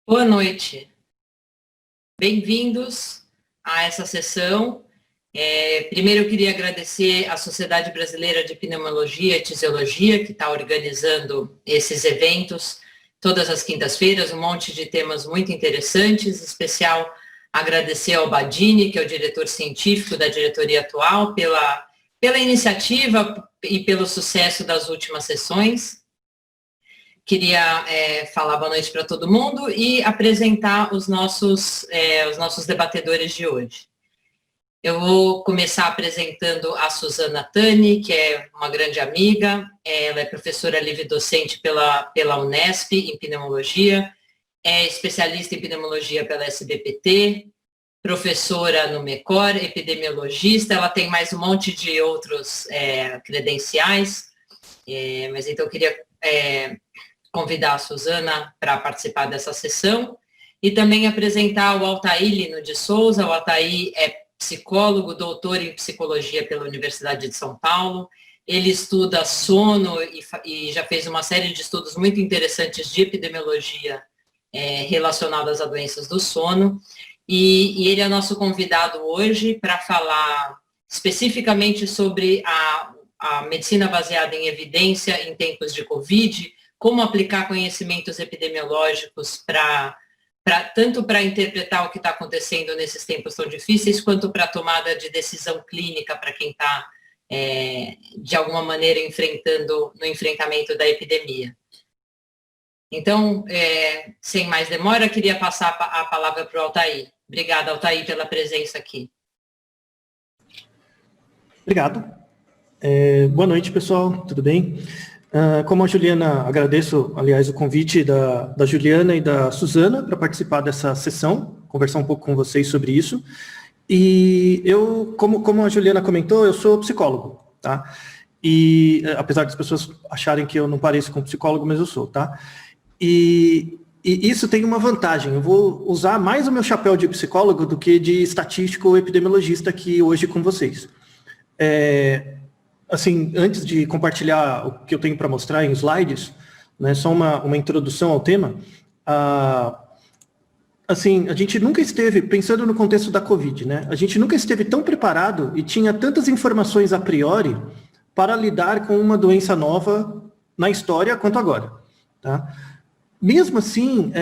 Boa noite. Bem-vindos a essa sessão. Primeiro, eu queria agradecer à Sociedade Brasileira de Pneumologia e Tisiologia, que está organizando esses eventos todas as quintas-feiras, um monte de temas muito interessantes, em especial agradecer ao Badini, que é o diretor científico da diretoria atual, pela iniciativa e pelo sucesso das últimas sessões. Queria falar boa noite para todo mundo e apresentar os nossos debatedores de hoje. Eu vou começar apresentando a Suzana Tani, que é uma grande amiga. Ela é professora livre-docente pela Unesp em pneumologia, é especialista em pneumologia pela SBPT, professora no MECOR, epidemiologista. Ela tem mais um monte de outros credenciais, mas então eu queria convidar a Suzana para participar dessa sessão e também apresentar o Altair Lino de Souza. O Altair é psicólogo, doutor em psicologia pela Universidade de São Paulo. Ele estuda sono e já fez uma série de estudos muito interessantes de epidemiologia relacionadas a doenças do sono. E ele é nosso convidado hoje para falar especificamente sobre a medicina baseada em evidência em tempos de Covid, como aplicar conhecimentos epidemiológicos tanto para interpretar o que está acontecendo nesses tempos tão difíceis, quanto para a tomada de decisão clínica para quem está, de alguma maneira, no enfrentamento da epidemia. Então, sem mais demora, queria passar a palavra para o Altair. Obrigada, Altair, pela presença aqui. Obrigado. Boa noite, pessoal. Tudo bem? Como a Juliana, agradeço, aliás, o convite da Juliana e da Suzana para participar dessa sessão, conversar um pouco com vocês sobre isso. E eu, como a Juliana comentou, eu sou psicólogo, tá? E apesar das pessoas acharem que eu não pareço com psicólogo, mas eu sou, tá? E isso tem uma vantagem. Eu vou usar mais o meu chapéu de psicólogo do que de estatístico ou epidemiologista aqui hoje com vocês. Assim, antes de compartilhar o que eu tenho para mostrar em slides, né, só uma introdução ao tema. Assim, a gente nunca esteve, pensando no contexto da Covid, né, a gente nunca esteve tão preparado e tinha tantas informações a priori para lidar com uma doença nova na história quanto agora. Tá? Mesmo assim,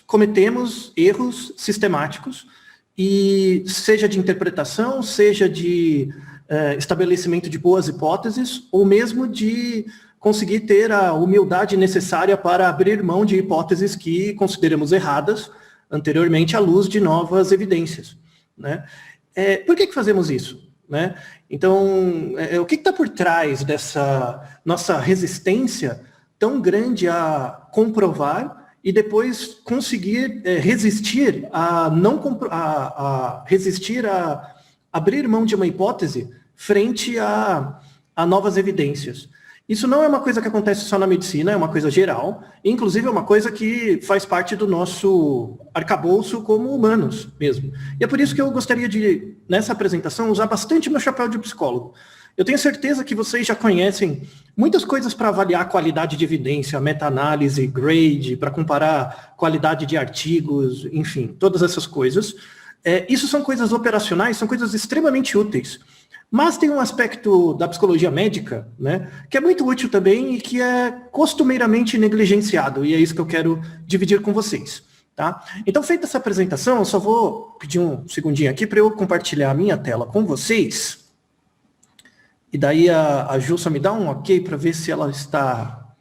cometemos erros sistemáticos, e seja de interpretação, seja de estabelecimento de boas hipóteses, ou mesmo de conseguir ter a humildade necessária para abrir mão de hipóteses que consideramos erradas anteriormente à luz de novas evidências. Né? Por que fazemos isso? Né? Então, o que está por trás dessa nossa resistência tão grande a comprovar e depois conseguir resistir a abrir mão de uma hipótese frente a novas evidências? Isso não é uma coisa que acontece só na medicina, é uma coisa geral, inclusive é uma coisa que faz parte do nosso arcabouço como humanos mesmo. E é por isso que eu gostaria de, nessa apresentação, usar bastante meu chapéu de psicólogo. Eu tenho certeza que vocês já conhecem muitas coisas para avaliar a qualidade de evidência, meta-análise, grade, para comparar qualidade de artigos, enfim, todas essas coisas. Isso são coisas operacionais, são coisas extremamente úteis. Mas tem um aspecto da psicologia médica, né, que é muito útil também e que é costumeiramente negligenciado, e é isso que eu quero dividir com vocês. Tá? Então, feita essa apresentação, eu só vou pedir um segundinho aqui para eu compartilhar a minha tela com vocês. E daí a Ju só me dá um ok para ver se ela está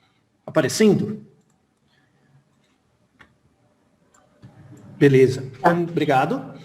aparecendo. Beleza. Então, obrigado.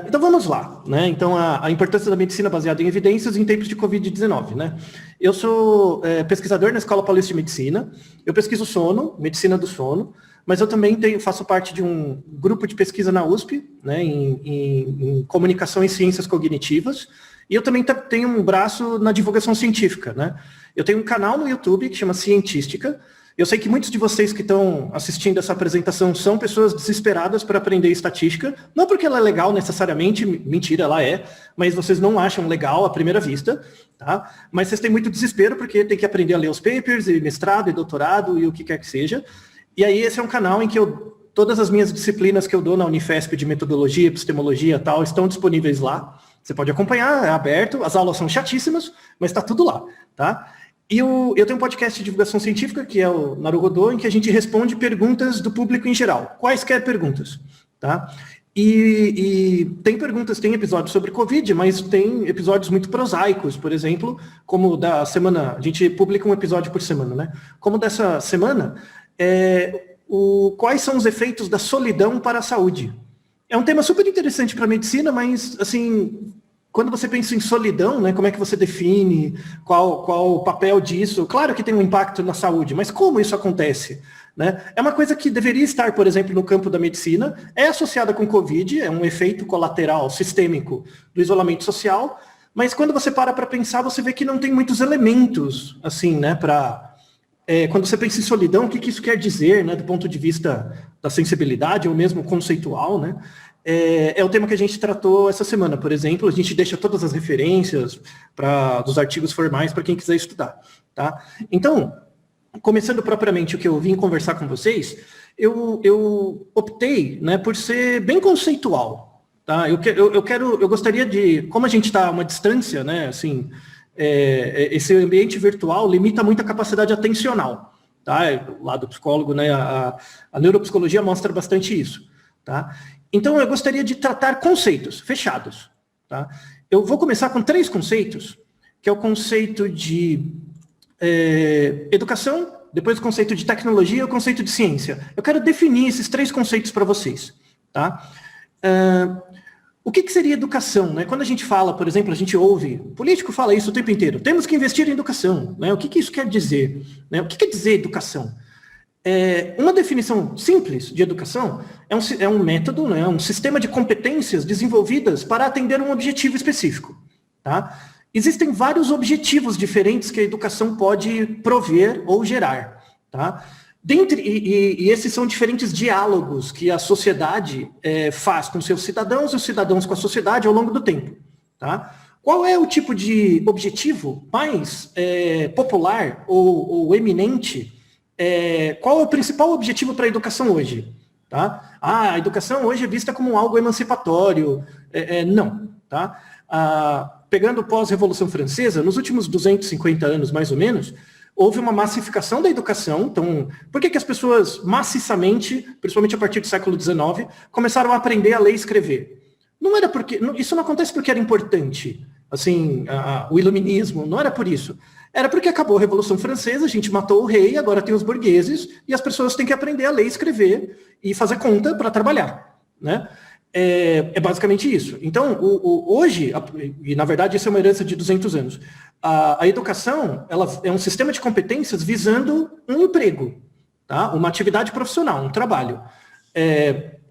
Então vamos lá. Né? Então, a importância da medicina baseada em evidências em tempos de Covid-19. Né? Eu sou pesquisador na Escola Paulista de Medicina. Eu pesquiso sono, medicina do sono, mas eu também faço parte de um grupo de pesquisa na USP, né, em comunicação e ciências cognitivas. E eu também tenho um braço na divulgação científica, né? Eu tenho um canal no YouTube que chama Cientística. Eu sei que muitos de vocês que estão assistindo essa apresentação são pessoas desesperadas para aprender estatística, não porque ela é legal necessariamente, mentira, ela é, mas vocês não acham legal à primeira vista, tá? Mas vocês têm muito desespero porque tem que aprender a ler os papers, e mestrado, e doutorado, e o que quer que seja. E aí esse é um canal em que todas as minhas disciplinas que eu dou na Unifesp de metodologia, epistemologia e tal, estão disponíveis lá. Você pode acompanhar, é aberto, as aulas são chatíssimas, mas está tudo lá, tá? E eu tenho um podcast de divulgação científica, que é o Naruhodô, em que a gente responde perguntas do público em geral, quaisquer perguntas, tá? E tem perguntas, tem episódios sobre Covid, mas tem episódios muito prosaicos, por exemplo, como da semana, a gente publica um episódio por semana, né? Como dessa semana, quais são os efeitos da solidão para a saúde? É um tema super interessante para a medicina, mas, assim, quando você pensa em solidão, né, como é que você define, qual o papel disso? Claro que tem um impacto na saúde, mas como isso acontece? Né? É uma coisa que deveria estar, por exemplo, no campo da medicina, é associada com Covid, é um efeito colateral sistêmico do isolamento social, mas quando você para pensar, você vê que não tem muitos elementos, assim, né, quando você pensa em solidão, o que isso quer dizer, né, do ponto de vista da sensibilidade ou mesmo conceitual, né? É o tema que a gente tratou essa semana, por exemplo. A gente deixa todas as referências dos artigos formais para quem quiser estudar, tá? Então, começando propriamente o que eu vim conversar com vocês, eu optei, né, por ser bem conceitual, tá? Eu gostaria de, como a gente está a uma distância, né, assim, esse ambiente virtual limita muito a capacidade atencional, tá? Lá do psicólogo, né, a neuropsicologia mostra bastante isso, tá? Então, eu gostaria de tratar conceitos fechados, tá? Eu vou começar com 3 conceitos, que é o conceito de educação, depois o conceito de tecnologia e o conceito de ciência. Eu quero definir esses 3 conceitos para vocês, tá? O que seria educação, né? Quando a gente fala, por exemplo, a gente ouve, o político fala isso o tempo inteiro, temos que investir em educação, né? O que isso quer dizer? Né? O que quer dizer educação? Uma definição simples de educação é um método, né, um sistema de competências desenvolvidas para atender um objetivo específico, tá? Existem vários objetivos diferentes que a educação pode prover ou gerar, tá? E esses são diferentes diálogos que a sociedade faz com seus cidadãos e os cidadãos com a sociedade ao longo do tempo, tá? Qual é o tipo de objetivo mais popular ou eminente? Qual é o principal objetivo para a educação hoje? Tá? A educação hoje é vista como algo emancipatório. Não. Tá? Pegando pós-Revolução Francesa, nos últimos 250 anos, mais ou menos, houve uma massificação da educação. Então, por que as pessoas maciçamente, principalmente a partir do século XIX, começaram a aprender a ler e escrever? Não era porque... Isso não acontece porque era importante. Assim, o iluminismo, não era por isso. Era porque acabou a Revolução Francesa, a gente matou o rei, agora tem os burgueses, e as pessoas têm que aprender a ler, escrever e fazer conta para trabalhar, né? É basicamente isso. Então, hoje, e na verdade isso é uma herança de 200 anos, a educação ela é um sistema de competências visando um emprego, tá? Uma atividade profissional, um trabalho.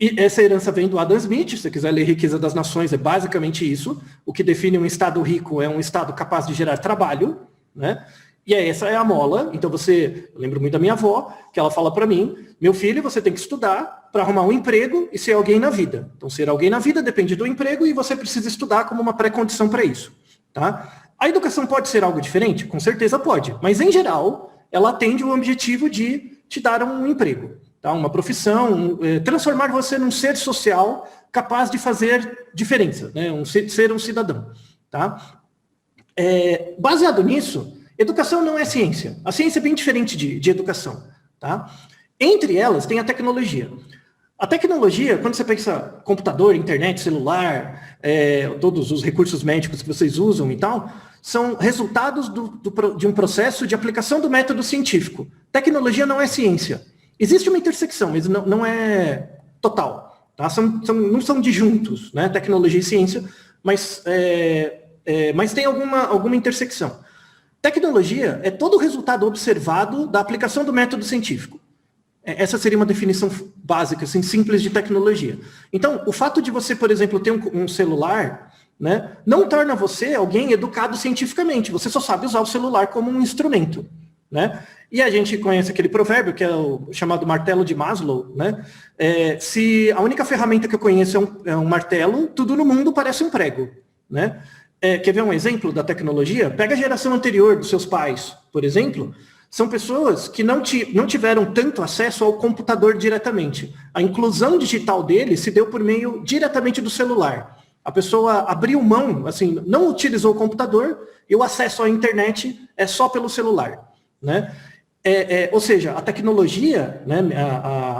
E essa herança vem do Adam Smith, se você quiser ler Riqueza das Nações, é basicamente isso. O que define um Estado rico é um Estado capaz de gerar trabalho, né? E essa é a mola. Então eu lembro muito da minha avó, que ela fala para mim, meu filho, você tem que estudar para arrumar um emprego e ser alguém na vida. Então ser alguém na vida depende do emprego e você precisa estudar como uma pré-condição para isso, tá? A educação pode ser algo diferente? Com certeza pode, mas em geral ela atende o objetivo de te dar um emprego, tá? Uma profissão, transformar você num ser social capaz de fazer diferença, né? Ser um cidadão, tá? Baseado nisso, educação não é ciência. A ciência é bem diferente de educação, tá? Entre elas tem a tecnologia. A tecnologia, quando você pensa computador, internet, celular, todos os recursos médicos que vocês usam e tal, são resultados de um processo de aplicação do método científico. Tecnologia não é ciência. Existe uma intersecção, mas não é total, tá? Não são disjuntos, né? Tecnologia e ciência, mas tem alguma intersecção. Tecnologia é todo o resultado observado da aplicação do método científico. Essa seria uma definição básica, assim, simples de tecnologia. Então, o fato de você, por exemplo, ter um celular, né, não torna você alguém educado cientificamente. Você só sabe usar o celular como um instrumento, né? E a gente conhece aquele provérbio, que é o chamado martelo de Maslow, né? Se a única ferramenta que eu conheço é um martelo, tudo no mundo parece um prego, né? Quer ver um exemplo da tecnologia? Pega a geração anterior dos seus pais, por exemplo. são pessoas que não tiveram tanto acesso ao computador diretamente. A inclusão digital deles se deu por meio diretamente do celular. A pessoa abriu mão, assim, não utilizou o computador e o acesso à internet é só pelo celular, né? Ou seja, a tecnologia, né,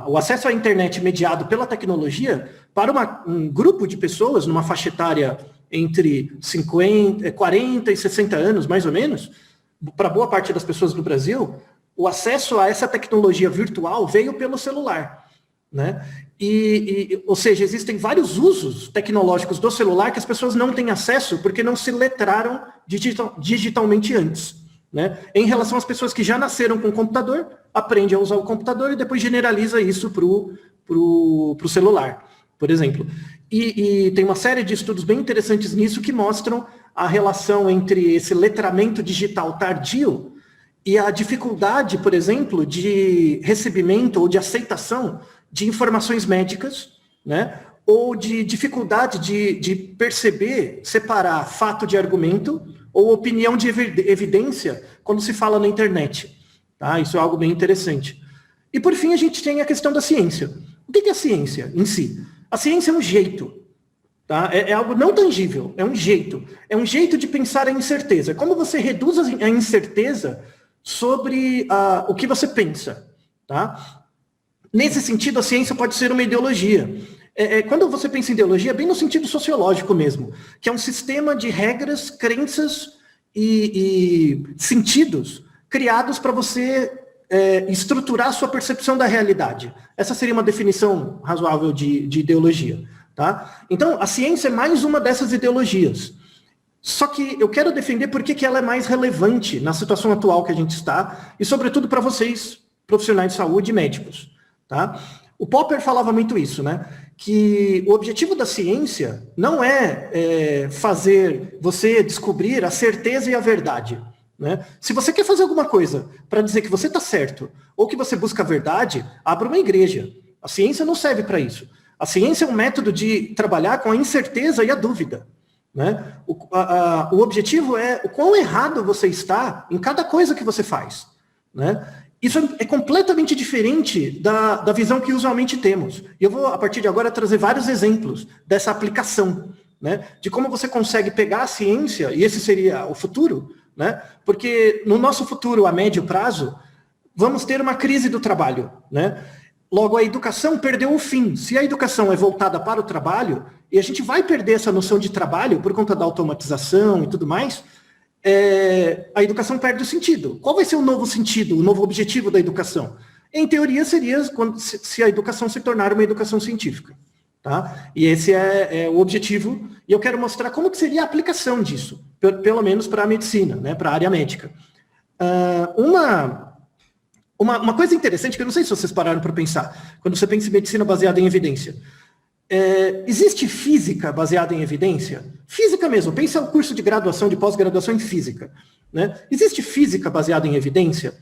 o acesso à internet mediado pela tecnologia, para um grupo de pessoas, numa faixa etária entre 40 e 60 anos, mais ou menos, para boa parte das pessoas do Brasil, o acesso a essa tecnologia virtual veio pelo celular, né? Ou seja, existem vários usos tecnológicos do celular que as pessoas não têm acesso porque não se letraram digitalmente antes, né? Em relação às pessoas que já nasceram com computador, aprende a usar o computador e depois generaliza isso pro celular, por exemplo. E tem uma série de estudos bem interessantes nisso que mostram a relação entre esse letramento digital tardio e a dificuldade, por exemplo, de recebimento ou de aceitação de informações médicas, né? Ou de dificuldade de perceber, separar fato de argumento ou opinião de evidência quando se fala na internet. Tá? Isso é algo bem interessante. E, por fim, a gente tem a questão da ciência. O que é a ciência em si? A ciência é um jeito. Tá? É algo não tangível, é um jeito. É um jeito de pensar a incerteza. Como você reduz a incerteza sobre o que você pensa. Tá? Nesse sentido, a ciência pode ser uma ideologia. Quando você pensa em ideologia, é bem no sentido sociológico mesmo, que é um sistema de regras, crenças e sentidos criados para você estruturar a sua percepção da realidade. Essa seria uma definição razoável de ideologia. Tá? Então, a ciência é mais uma dessas ideologias. Só que eu quero defender por que ela é mais relevante na situação atual que a gente está, e sobretudo para vocês, profissionais de saúde e médicos. Tá? O Popper falava muito isso, né? Que o objetivo da ciência não é fazer você descobrir a certeza e a verdade. Né? Se você quer fazer alguma coisa para dizer que você está certo ou que você busca a verdade, abra uma igreja. A ciência não serve para isso. A ciência é um método de trabalhar com a incerteza e a dúvida. Né? O objetivo é o quão errado você está em cada coisa que você faz. Né? Isso é completamente diferente da visão que usualmente temos. E eu vou, a partir de agora, trazer vários exemplos dessa aplicação, né? De como você consegue pegar a ciência, e esse seria o futuro, né? Porque no nosso futuro, a médio prazo, vamos ter uma crise do trabalho. Né? Logo, a educação perdeu o fim. Se a educação é voltada para o trabalho, e a gente vai perder essa noção de trabalho por conta da automatização e tudo mais, a educação perde o sentido. Qual vai ser o novo sentido, o novo objetivo da educação? Em teoria, seria se a educação se tornar uma educação científica. Tá? E esse é o objetivo, e eu quero mostrar como que seria a aplicação disso, pelo menos para a medicina, né, para a área médica. Uma coisa interessante, que eu não sei se vocês pararam para pensar, quando você pensa em medicina baseada em evidência, existe física baseada em evidência? Física mesmo, pensa o curso de graduação, de pós-graduação em física. Né? Existe física baseada em evidência?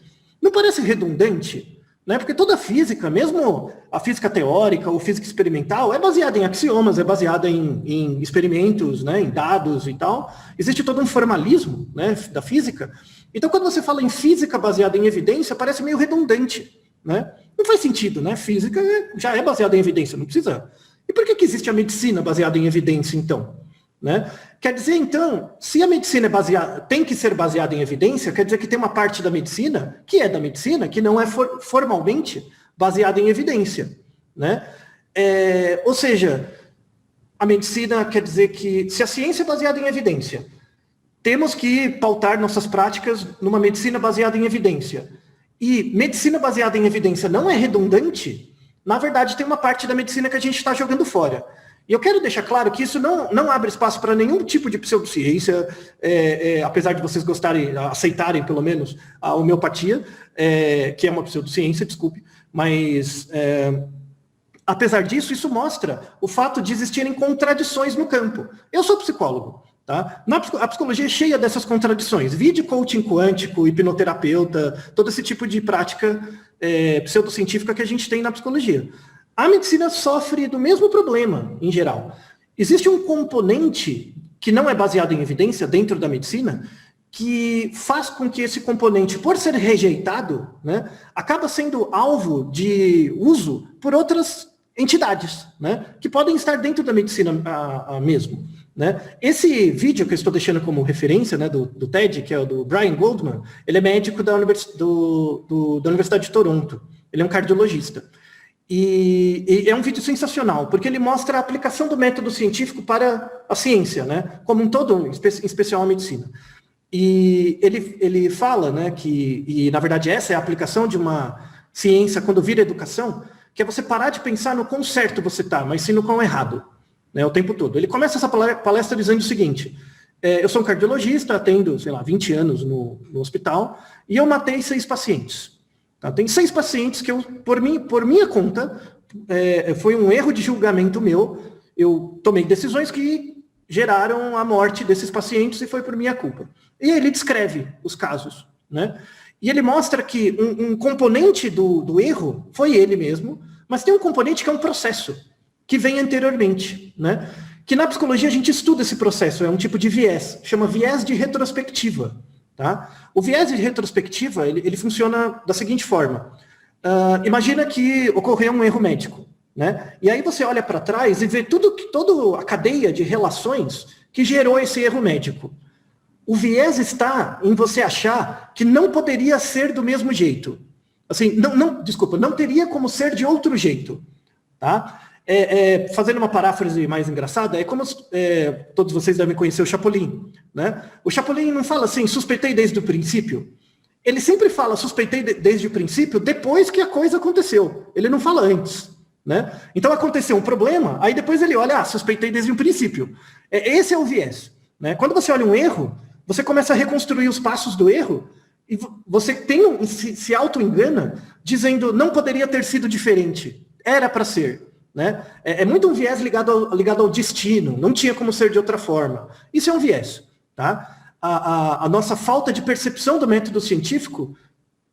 Não parece redundante? Né? Porque toda física, mesmo a física teórica ou física experimental, é baseada em axiomas, é baseada em experimentos, né, em dados e tal. Existe todo um formalismo, né, da física. Então, quando você fala em física baseada em evidência, parece meio redundante. Né? Não faz sentido, né? Física já é baseada em evidência, não precisa... E por que existe a medicina baseada em evidência, então? Né? Quer dizer, então, se a medicina tem que ser baseada em evidência, quer dizer que tem uma parte da medicina, que é da medicina, que não é formalmente baseada em evidência. Né? Ou seja, a medicina quer dizer que, se a ciência é baseada em evidência, temos que pautar nossas práticas numa medicina baseada em evidência. E medicina baseada em evidência não é redundante, na verdade, tem uma parte da medicina que a gente está jogando fora. E eu quero deixar claro que isso não abre espaço para nenhum tipo de pseudociência, apesar de vocês aceitarem, pelo menos, a homeopatia, que é uma pseudociência, desculpe, mas, apesar disso, isso mostra o fato de existirem contradições no campo. Eu sou psicólogo. Tá? A psicologia é cheia dessas contradições. Vide coaching quântico, hipnoterapeuta, todo esse tipo de prática pseudocientífica que a gente tem na psicologia. A medicina sofre do mesmo problema, em geral. Existe um componente que não é baseado em evidência dentro da medicina, que faz com que esse componente, por ser rejeitado, né, acaba sendo alvo de uso por outras entidades, né, que podem estar dentro da medicina mesmo. Né? Esse vídeo que eu estou deixando como referência, né, do TED, que é o do Brian Goldman, ele é médico da Universidade de Toronto, ele é um cardiologista. E é um vídeo sensacional, porque ele mostra a aplicação do método científico para a ciência, né, como um todo, em especial a medicina. E ele fala, né, e na verdade essa é a aplicação de uma ciência quando vira educação, que é você parar de pensar no quão certo você está, mas sim no quão errado, né, o tempo todo. Ele começa essa palestra dizendo o seguinte: eu sou um cardiologista, atendo, 20 anos no hospital, e eu matei 6 pacientes. Tá? Tem 6 pacientes que eu, por minha conta, foi um erro de julgamento meu, eu tomei decisões que geraram a morte desses pacientes e foi por minha culpa. E ele descreve os casos, né? E ele mostra que um componente do erro foi ele mesmo, mas tem um componente que é um processo, que vem anteriormente, né? Que na psicologia a gente estuda esse processo, é um tipo de viés, chama viés de retrospectiva, tá? O viés de retrospectiva, ele funciona da seguinte forma. Imagina que ocorreu um erro médico, né? E aí você olha para trás e vê toda a cadeia de relações que gerou esse erro médico. O viés está em você achar que não poderia ser do mesmo jeito. Assim, não teria como ser de outro jeito, tá? Fazendo uma paráfrase mais engraçada, é como todos vocês devem conhecer o Chapolin, né? O Chapolin não fala assim, suspeitei desde o princípio. Ele sempre fala suspeitei desde o princípio depois que a coisa aconteceu. Ele não fala antes, né? Então aconteceu um problema, aí depois ele olha, suspeitei desde o princípio. Esse é o viés, né? Quando você olha um erro, você começa a reconstruir os passos do erro e você se auto-engana dizendo não poderia ter sido diferente, era para ser. Né? É muito um viés ligado ao destino, não tinha como ser de outra forma. Isso é um viés. Tá? A nossa falta de percepção do método científico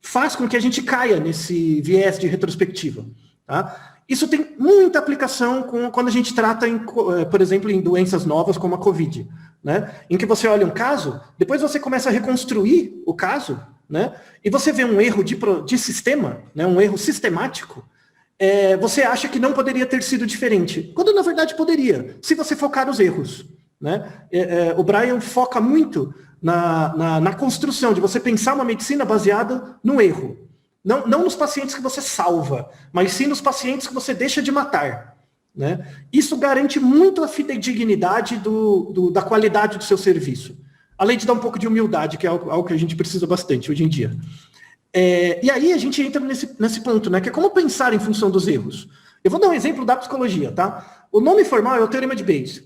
faz com que a gente caia nesse viés de retrospectiva. Tá? Isso tem muita aplicação quando a gente trata, por exemplo, em doenças novas como a Covid, né? Em que você olha um caso, depois você começa a reconstruir o caso, né? E você vê um erro de sistema, né? Um erro sistemático, você acha que não poderia ter sido diferente, quando na verdade poderia, se você focar nos erros. Né? O Brian foca muito na construção de você pensar uma medicina baseada no erro. Não nos pacientes que você salva, mas sim nos pacientes que você deixa de matar. Né? Isso garante muito a fidedignidade da qualidade do seu serviço. Além de dar um pouco de humildade, que é algo que a gente precisa bastante hoje em dia. E aí a gente entra nesse ponto, né, que é como pensar em função dos erros. Eu vou dar um exemplo da psicologia, tá? O nome formal é o teorema de Bayes.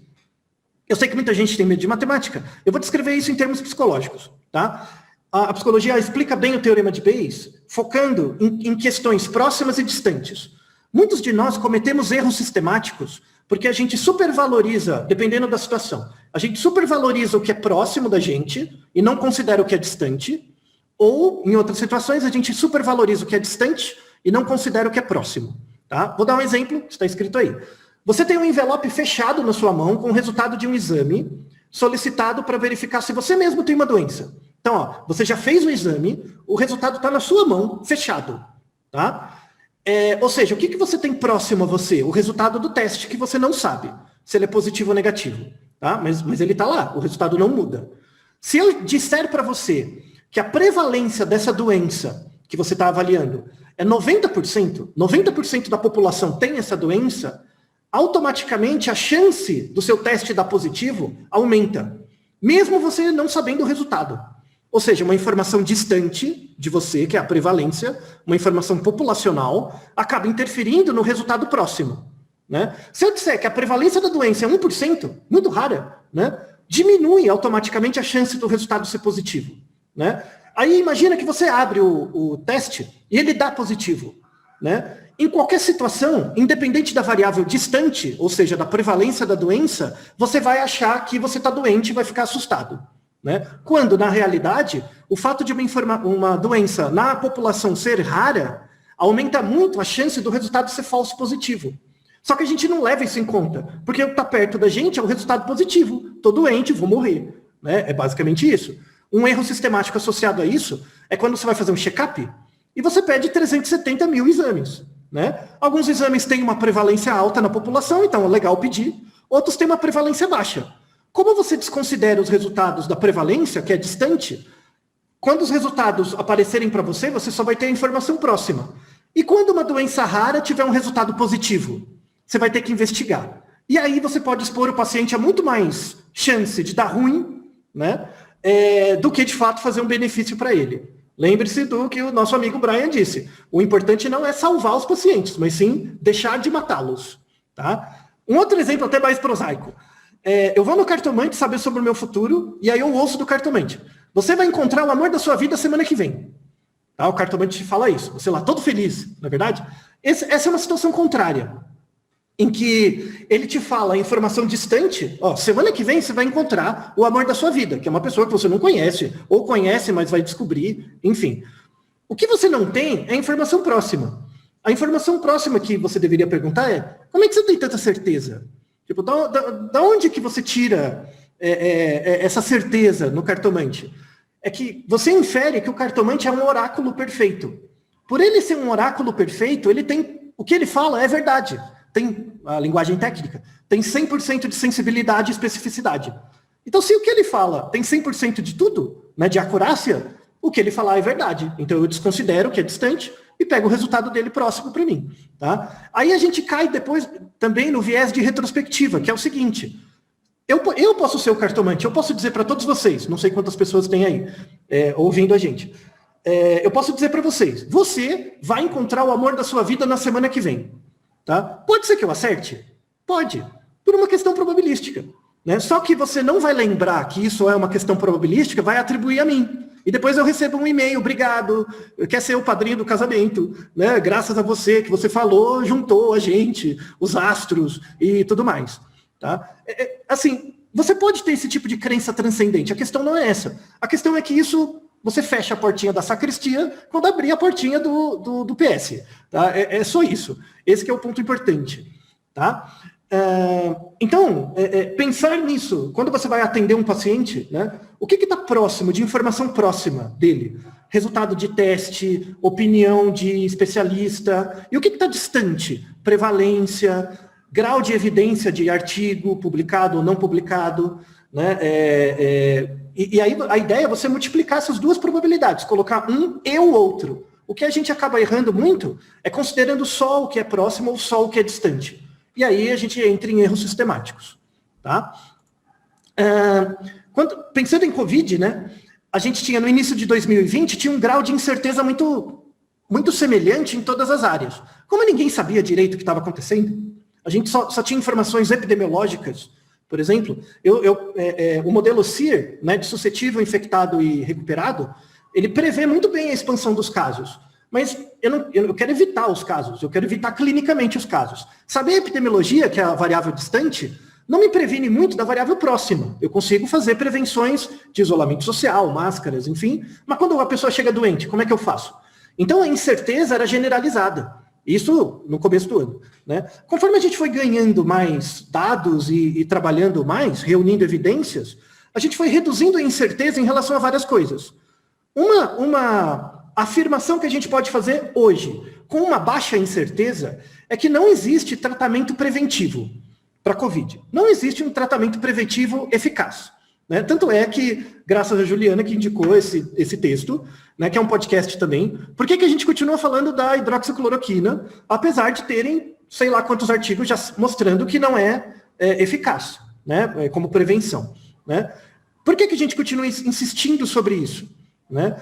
Eu sei que muita gente tem medo de matemática. Eu vou descrever isso em termos psicológicos, tá? A psicologia explica bem o teorema de Bayes, focando em questões próximas e distantes. Muitos de nós cometemos erros sistemáticos porque a gente supervaloriza, dependendo da situação, a gente supervaloriza o que é próximo da gente e não considera o que é distante. Ou, em outras situações, a gente supervaloriza o que é distante e não considera o que é próximo. Tá? Vou dar um exemplo, que está escrito aí. Você tem um envelope fechado na sua mão com o resultado de um exame solicitado para verificar se você mesmo tem uma doença. Então, você já fez o exame, o resultado está na sua mão, fechado. Tá? Ou seja, o que você tem próximo a você? O resultado do teste, que você não sabe se ele é positivo ou negativo. Tá? Mas ele está lá, o resultado não muda. Se eu disser para você que a prevalência dessa doença que você está avaliando é 90% da população tem essa doença, automaticamente a chance do seu teste dar positivo aumenta, mesmo você não sabendo o resultado. Ou seja, uma informação distante de você, que é a prevalência, uma informação populacional, acaba interferindo no resultado próximo. Né? Se eu disser que a prevalência da doença é 1%, muito rara, né? Diminui automaticamente a chance do resultado ser positivo. Né? Aí imagina que você abre o teste e ele dá positivo. Né? Em qualquer situação, independente da variável distante, ou seja, da prevalência da doença, você vai achar que você está doente e vai ficar assustado. Né? Quando, na realidade, o fato de uma doença na população ser rara, aumenta muito a chance do resultado ser falso positivo. Só que a gente não leva isso em conta, porque o que está perto da gente é o resultado positivo. Estou doente, vou morrer. Né? É basicamente isso. Um erro sistemático associado a isso é quando você vai fazer um check-up e você pede 370 mil exames, né? Alguns exames têm uma prevalência alta na população, então é legal pedir. Outros têm uma prevalência baixa. Como você desconsidera os resultados da prevalência, que é distante, quando os resultados aparecerem para você, você só vai ter a informação próxima. E quando uma doença rara tiver um resultado positivo, você vai ter que investigar. E aí você pode expor o paciente a muito mais chance de dar ruim, né, do que de fato fazer um benefício para ele. Lembre-se do que o nosso amigo Brian disse. O importante não é salvar os pacientes, mas sim deixar de matá-los. Tá? Um outro exemplo até mais prosaico. Eu vou no cartomante saber sobre o meu futuro, e aí eu ouço do cartomante. Você vai encontrar o amor da sua vida semana que vem. Tá? O cartomante te fala isso. Você lá, todo feliz, na verdade. Essa é uma situação contrária, em que ele te fala a informação distante, semana que vem você vai encontrar o amor da sua vida, que é uma pessoa que você não conhece, ou conhece, mas vai descobrir, enfim. O que você não tem é a informação próxima. A informação próxima que você deveria perguntar é, como é que você tem tanta certeza? Tipo, da onde que você tira essa certeza no cartomante? É que você infere que o cartomante é um oráculo perfeito. Por ele ser um oráculo perfeito, ele tem, o que ele fala é verdade. Tem a linguagem técnica, tem 100% de sensibilidade e especificidade. Então, se o que ele fala tem 100% de tudo, né, de acurácia, o que ele falar é verdade. Então, eu desconsidero que é distante e pego o resultado dele próximo para mim. Tá? Aí a gente cai depois também no viés de retrospectiva, que é o seguinte: eu posso ser o cartomante, eu posso dizer para todos vocês, não sei quantas pessoas tem aí ouvindo a gente, eu posso dizer para vocês, você vai encontrar o amor da sua vida na semana que vem. Tá? Pode ser que eu acerte? Pode, por uma questão probabilística. Né? Só que você não vai lembrar que isso é uma questão probabilística, vai atribuir a mim. E depois eu recebo um e-mail, obrigado, quer ser o padrinho do casamento, né? Graças a você que você falou, juntou a gente, os astros e tudo mais. Tá? Assim, você pode ter esse tipo de crença transcendente, a questão não é essa. A questão é que isso, você fecha a portinha da sacristia quando abrir a portinha do PS. Tá? É só isso. Esse que é o ponto importante. Tá? Então, pensar nisso, quando você vai atender um paciente, né, o que está próximo, de informação próxima dele? Resultado de teste, opinião de especialista, e o que está distante? Prevalência, grau de evidência de artigo publicado ou não publicado, né? E aí a ideia é você multiplicar essas duas probabilidades, colocar um e o outro. O que a gente acaba errando muito é considerando só o que é próximo ou só o que é distante. E aí a gente entra em erros sistemáticos. Tá? Pensando em Covid, né, a gente tinha, no início de 2020, tinha um grau de incerteza muito, muito semelhante em todas as áreas. Como ninguém sabia direito o que estava acontecendo, a gente só tinha informações epidemiológicas. Por exemplo, o modelo SEER, né, de suscetível, infectado e recuperado, ele prevê muito bem a expansão dos casos. Mas eu quero evitar os casos, eu quero evitar clinicamente os casos. Saber a epidemiologia, que é a variável distante, não me previne muito da variável próxima. Eu consigo fazer prevenções de isolamento social, máscaras, enfim. Mas quando a pessoa chega doente, como é que eu faço? Então a incerteza era generalizada. Isso no começo do ano. Né? Conforme a gente foi ganhando mais dados e trabalhando mais, reunindo evidências, a gente foi reduzindo a incerteza em relação a várias coisas. Uma afirmação que a gente pode fazer hoje, com uma baixa incerteza, é que não existe tratamento preventivo para a Covid. Não existe um tratamento preventivo eficaz. Né? Tanto é que, graças a Juliana, que indicou esse texto, né, que é um podcast também, por que a gente continua falando da hidroxicloroquina, apesar de terem, sei lá quantos artigos já mostrando que não é eficaz, né, como prevenção. Né? Por que a gente continua insistindo sobre isso? Né?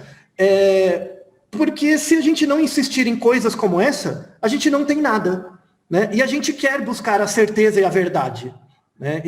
Porque se a gente não insistir em coisas como essa, a gente não tem nada. Né? E a gente quer buscar a certeza e a verdade. Né?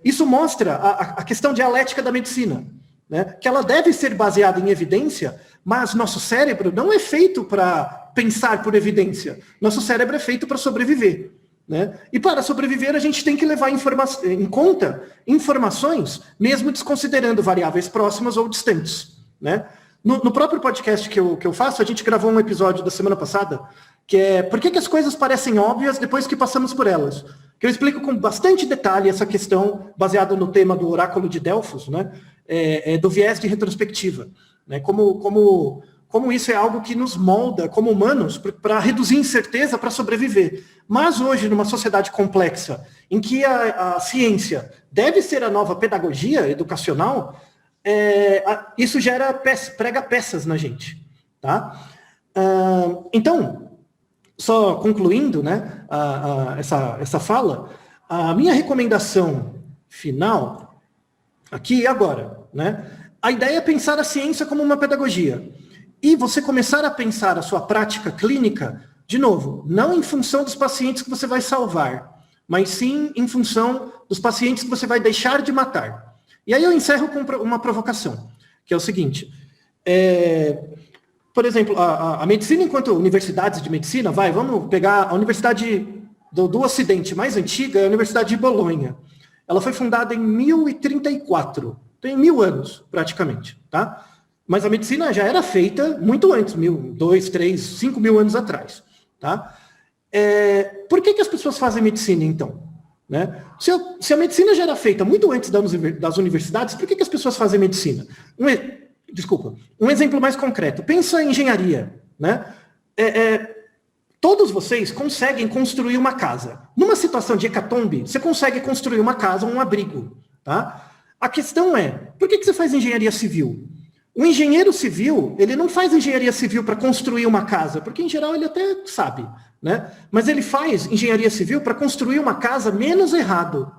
Isso mostra a questão dialética da medicina. Né? Que ela deve ser baseada em evidência, mas nosso cérebro não é feito para pensar por evidência. Nosso cérebro é feito para sobreviver. Né? E para sobreviver, a gente tem que levar em conta informações, mesmo desconsiderando variáveis próximas ou distantes. Né? No próprio podcast que eu faço, a gente gravou um episódio da semana passada, que é por que as coisas parecem óbvias depois que passamos por elas. Que eu explico com bastante detalhe essa questão, baseada no tema do oráculo de Delfos, né? do viés de retrospectiva, né? Como isso é algo que nos molda como humanos para reduzir incerteza, para sobreviver. Mas hoje, numa sociedade complexa, em que a ciência deve ser a nova pedagogia educacional, isso prega peças na gente. Tá? Então, só concluindo, né, essa fala, a minha recomendação final, aqui e agora, né, a ideia é pensar a ciência como uma pedagogia. E você começar a pensar a sua prática clínica, de novo, não em função dos pacientes que você vai salvar, mas sim em função dos pacientes que você vai deixar de matar. E aí eu encerro com uma provocação, que é o seguinte. Por exemplo, a medicina enquanto universidades de medicina, vamos pegar a universidade do Ocidente mais antiga, é a Universidade de Bolonha. Ela foi fundada em 1034, tem 1000 anos, praticamente, tá? Mas a medicina já era feita muito antes, 2, 3, 5 mil anos atrás. Tá? Por que as pessoas fazem medicina, então? Né? Se a medicina já era feita muito antes das universidades, por que as pessoas fazem medicina? Um exemplo mais concreto. Pensa em engenharia. Né? Todos vocês conseguem construir uma casa. Numa situação de hecatombe, você consegue construir uma casa, um abrigo. Tá? A questão é, por que você faz engenharia civil? O engenheiro civil, ele não faz engenharia civil para construir uma casa, porque em geral ele até sabe, né? Mas ele faz engenharia civil para construir uma casa menos errado.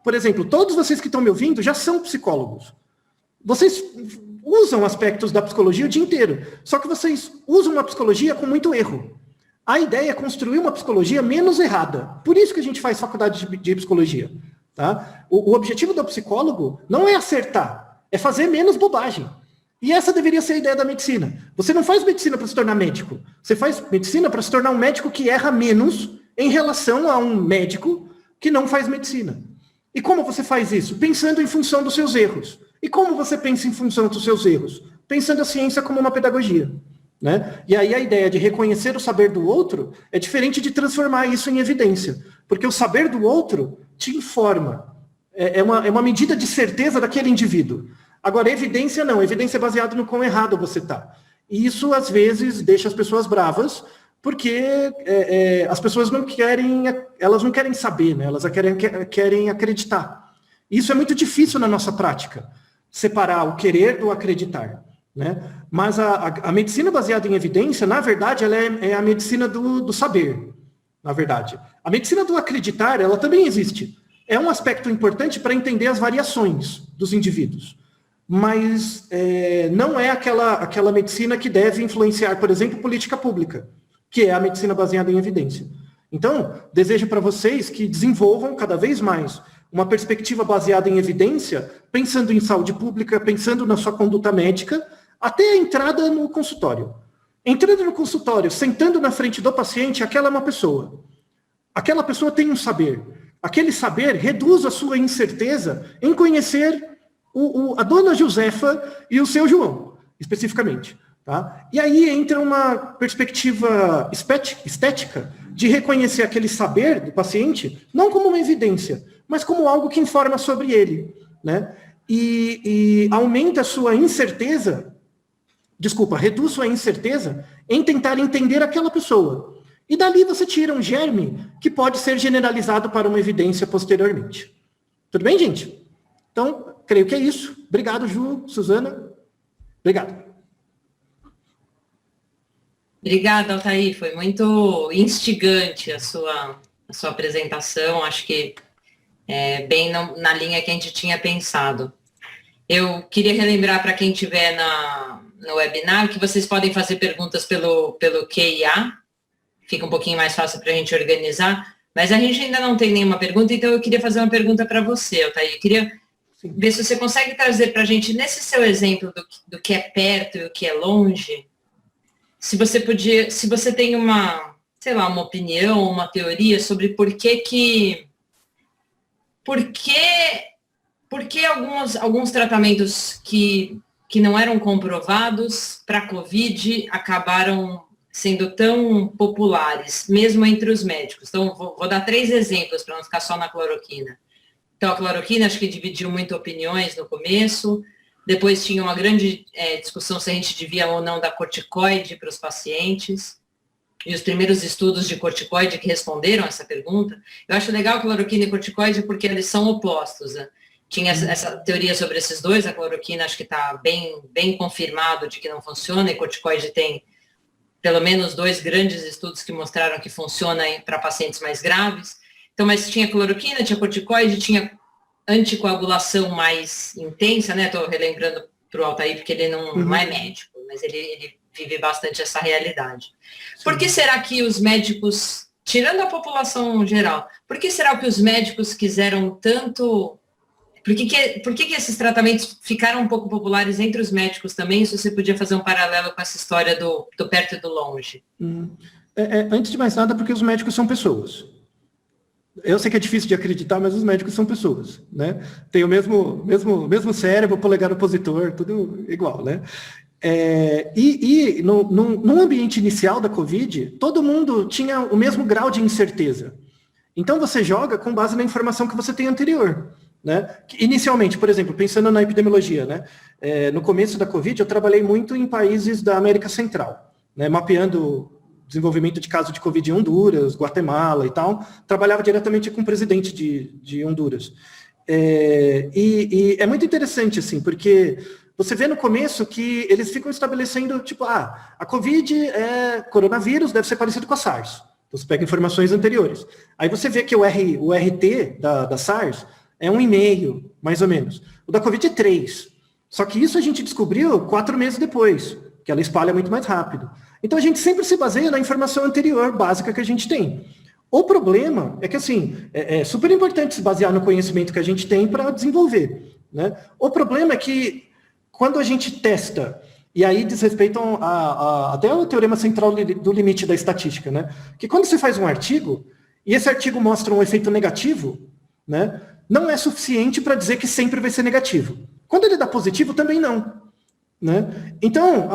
Por exemplo, todos vocês que estão me ouvindo já são psicólogos. Vocês usam aspectos da psicologia o dia inteiro, só que vocês usam uma psicologia com muito erro. A ideia é construir uma psicologia menos errada. Por isso que a gente faz faculdade de psicologia. Tá? O objetivo do psicólogo não é acertar, é fazer menos bobagem. E essa deveria ser a ideia da medicina. Você não faz medicina para se tornar médico. Você faz medicina para se tornar um médico que erra menos em relação a um médico que não faz medicina. E como você faz isso? Pensando em função dos seus erros. E como você pensa em função dos seus erros? Pensando a ciência como uma pedagogia. Né? E aí a ideia de reconhecer o saber do outro é diferente de transformar isso em evidência. Porque o saber do outro te informa. É uma medida de certeza daquele indivíduo. Agora, evidência não. Evidência é baseada no quão errado você está. E isso, às vezes, deixa as pessoas bravas, porque as pessoas não querem saber, né? Elas querem acreditar. Isso é muito difícil na nossa prática, separar o querer do acreditar. Né? Mas a medicina baseada em evidência, na verdade, ela é a medicina do saber, na verdade. A medicina do acreditar, ela também existe. É um aspecto importante para entender as variações dos indivíduos. Mas não é aquela medicina que deve influenciar, por exemplo, política pública, que é a medicina baseada em evidência. Então, desejo para vocês que desenvolvam cada vez mais uma perspectiva baseada em evidência, pensando em saúde pública, pensando na sua conduta médica, até a entrada no consultório. Entrando no consultório, sentando na frente do paciente, aquela é uma pessoa. Aquela pessoa tem um saber. Aquele saber reduz a sua incerteza em conhecer a dona Josefa e o seu João, especificamente. Tá? E aí entra uma perspectiva estética de reconhecer aquele saber do paciente, não como uma evidência, mas como algo que informa sobre ele. Né? E aumenta a sua incerteza, reduz sua incerteza em tentar entender aquela pessoa. E dali você tira um germe que pode ser generalizado para uma evidência posteriormente. Tudo bem, gente? Então, creio que é isso. Obrigado, Ju, Suzana. Obrigado. Obrigada, Altair. Foi muito instigante a sua apresentação. Acho que é bem na linha que a gente tinha pensado. Eu queria relembrar para quem estiver no webinar que vocês podem fazer perguntas pelo QIA. Fica um pouquinho mais fácil para a gente organizar. Mas a gente ainda não tem nenhuma pergunta, então eu queria fazer uma pergunta para você, Altair. Eu queria ver se você consegue trazer para a gente, nesse seu exemplo do que é perto e o que é longe, se você tem uma opinião, uma teoria sobre por que alguns tratamentos que não eram comprovados para a COVID acabaram sendo tão populares, mesmo entre os médicos. Então, vou dar 3 exemplos para não ficar só na cloroquina. Então, a cloroquina acho que dividiu muito opiniões no começo. Depois tinha uma grande discussão se a gente devia ou não dar corticoide para os pacientes. E os primeiros estudos de corticoide que responderam essa pergunta. Eu acho legal a cloroquina e corticoide porque eles são opostos, né? Tinha essa teoria sobre esses dois, a cloroquina acho que está bem confirmado de que não funciona, e corticoide tem pelo menos 2 grandes estudos que mostraram que funciona para pacientes mais graves. Então, mas tinha cloroquina, tinha corticoide, tinha anticoagulação mais intensa, né? Estou relembrando para o Altair, porque ele não é médico, mas ele vive bastante essa realidade. Sim. Por que será que os médicos, tirando a população geral, por que será que os médicos quiseram tanto... Por que esses tratamentos ficaram um pouco populares entre os médicos também? Se você podia fazer um paralelo com essa história do perto e do longe. Antes de mais nada, porque os médicos são pessoas. Eu sei que é difícil de acreditar, mas os médicos são pessoas, né? Tem o mesmo cérebro, polegar opositor, tudo igual, né? No ambiente inicial da Covid, todo mundo tinha o mesmo grau de incerteza. Então você joga com base na informação que você tem anterior. Né? Inicialmente, por exemplo, pensando na epidemiologia, né? No começo da Covid, eu trabalhei muito em países da América Central, né? Mapeando desenvolvimento de casos de Covid em Honduras, Guatemala e tal. Trabalhava diretamente com o presidente de Honduras. E é muito interessante, assim, porque você vê no começo que eles ficam estabelecendo, tipo, a Covid é coronavírus, deve ser parecido com a SARS. Então, você pega informações anteriores. Aí você vê que o RT da SARS é 1,5, mais ou menos. O da Covid é 3. Só que isso a gente descobriu 4 meses depois, que ela espalha muito mais rápido. Então a gente sempre se baseia na informação anterior, básica que a gente tem. O problema é que, assim, é super importante se basear no conhecimento que a gente tem para desenvolver, né? O problema é que quando a gente testa, e aí diz respeito até o teorema central do limite da estatística, né? Que quando você faz um artigo, e esse artigo mostra um efeito negativo, né? Não é suficiente para dizer que sempre vai ser negativo. Quando ele dá positivo, também não. Né? Então,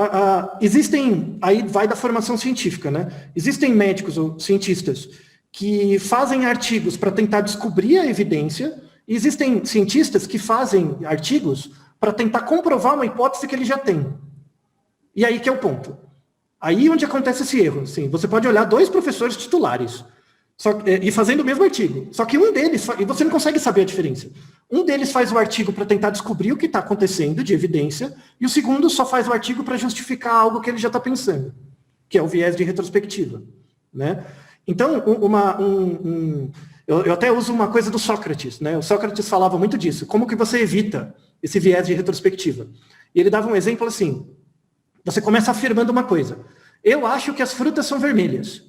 existem, aí vai da formação científica, né? Existem médicos ou cientistas que fazem artigos para tentar descobrir a evidência, e existem cientistas que fazem artigos para tentar comprovar uma hipótese que ele já tem. E aí que é o ponto. Aí onde acontece esse erro. Assim, você pode olhar 2 professores titulares, e fazendo o mesmo artigo. Só que um deles, e você não consegue saber a diferença. Um deles faz o artigo para tentar descobrir o que está acontecendo de evidência, e o segundo só faz o artigo para justificar algo que ele já está pensando, que é o viés de retrospectiva. Né? Então, eu até uso uma coisa do Sócrates. Né? O Sócrates falava muito disso. Como que você evita esse viés de retrospectiva? E ele dava um exemplo assim. Você começa afirmando uma coisa. Eu acho que as frutas são vermelhas.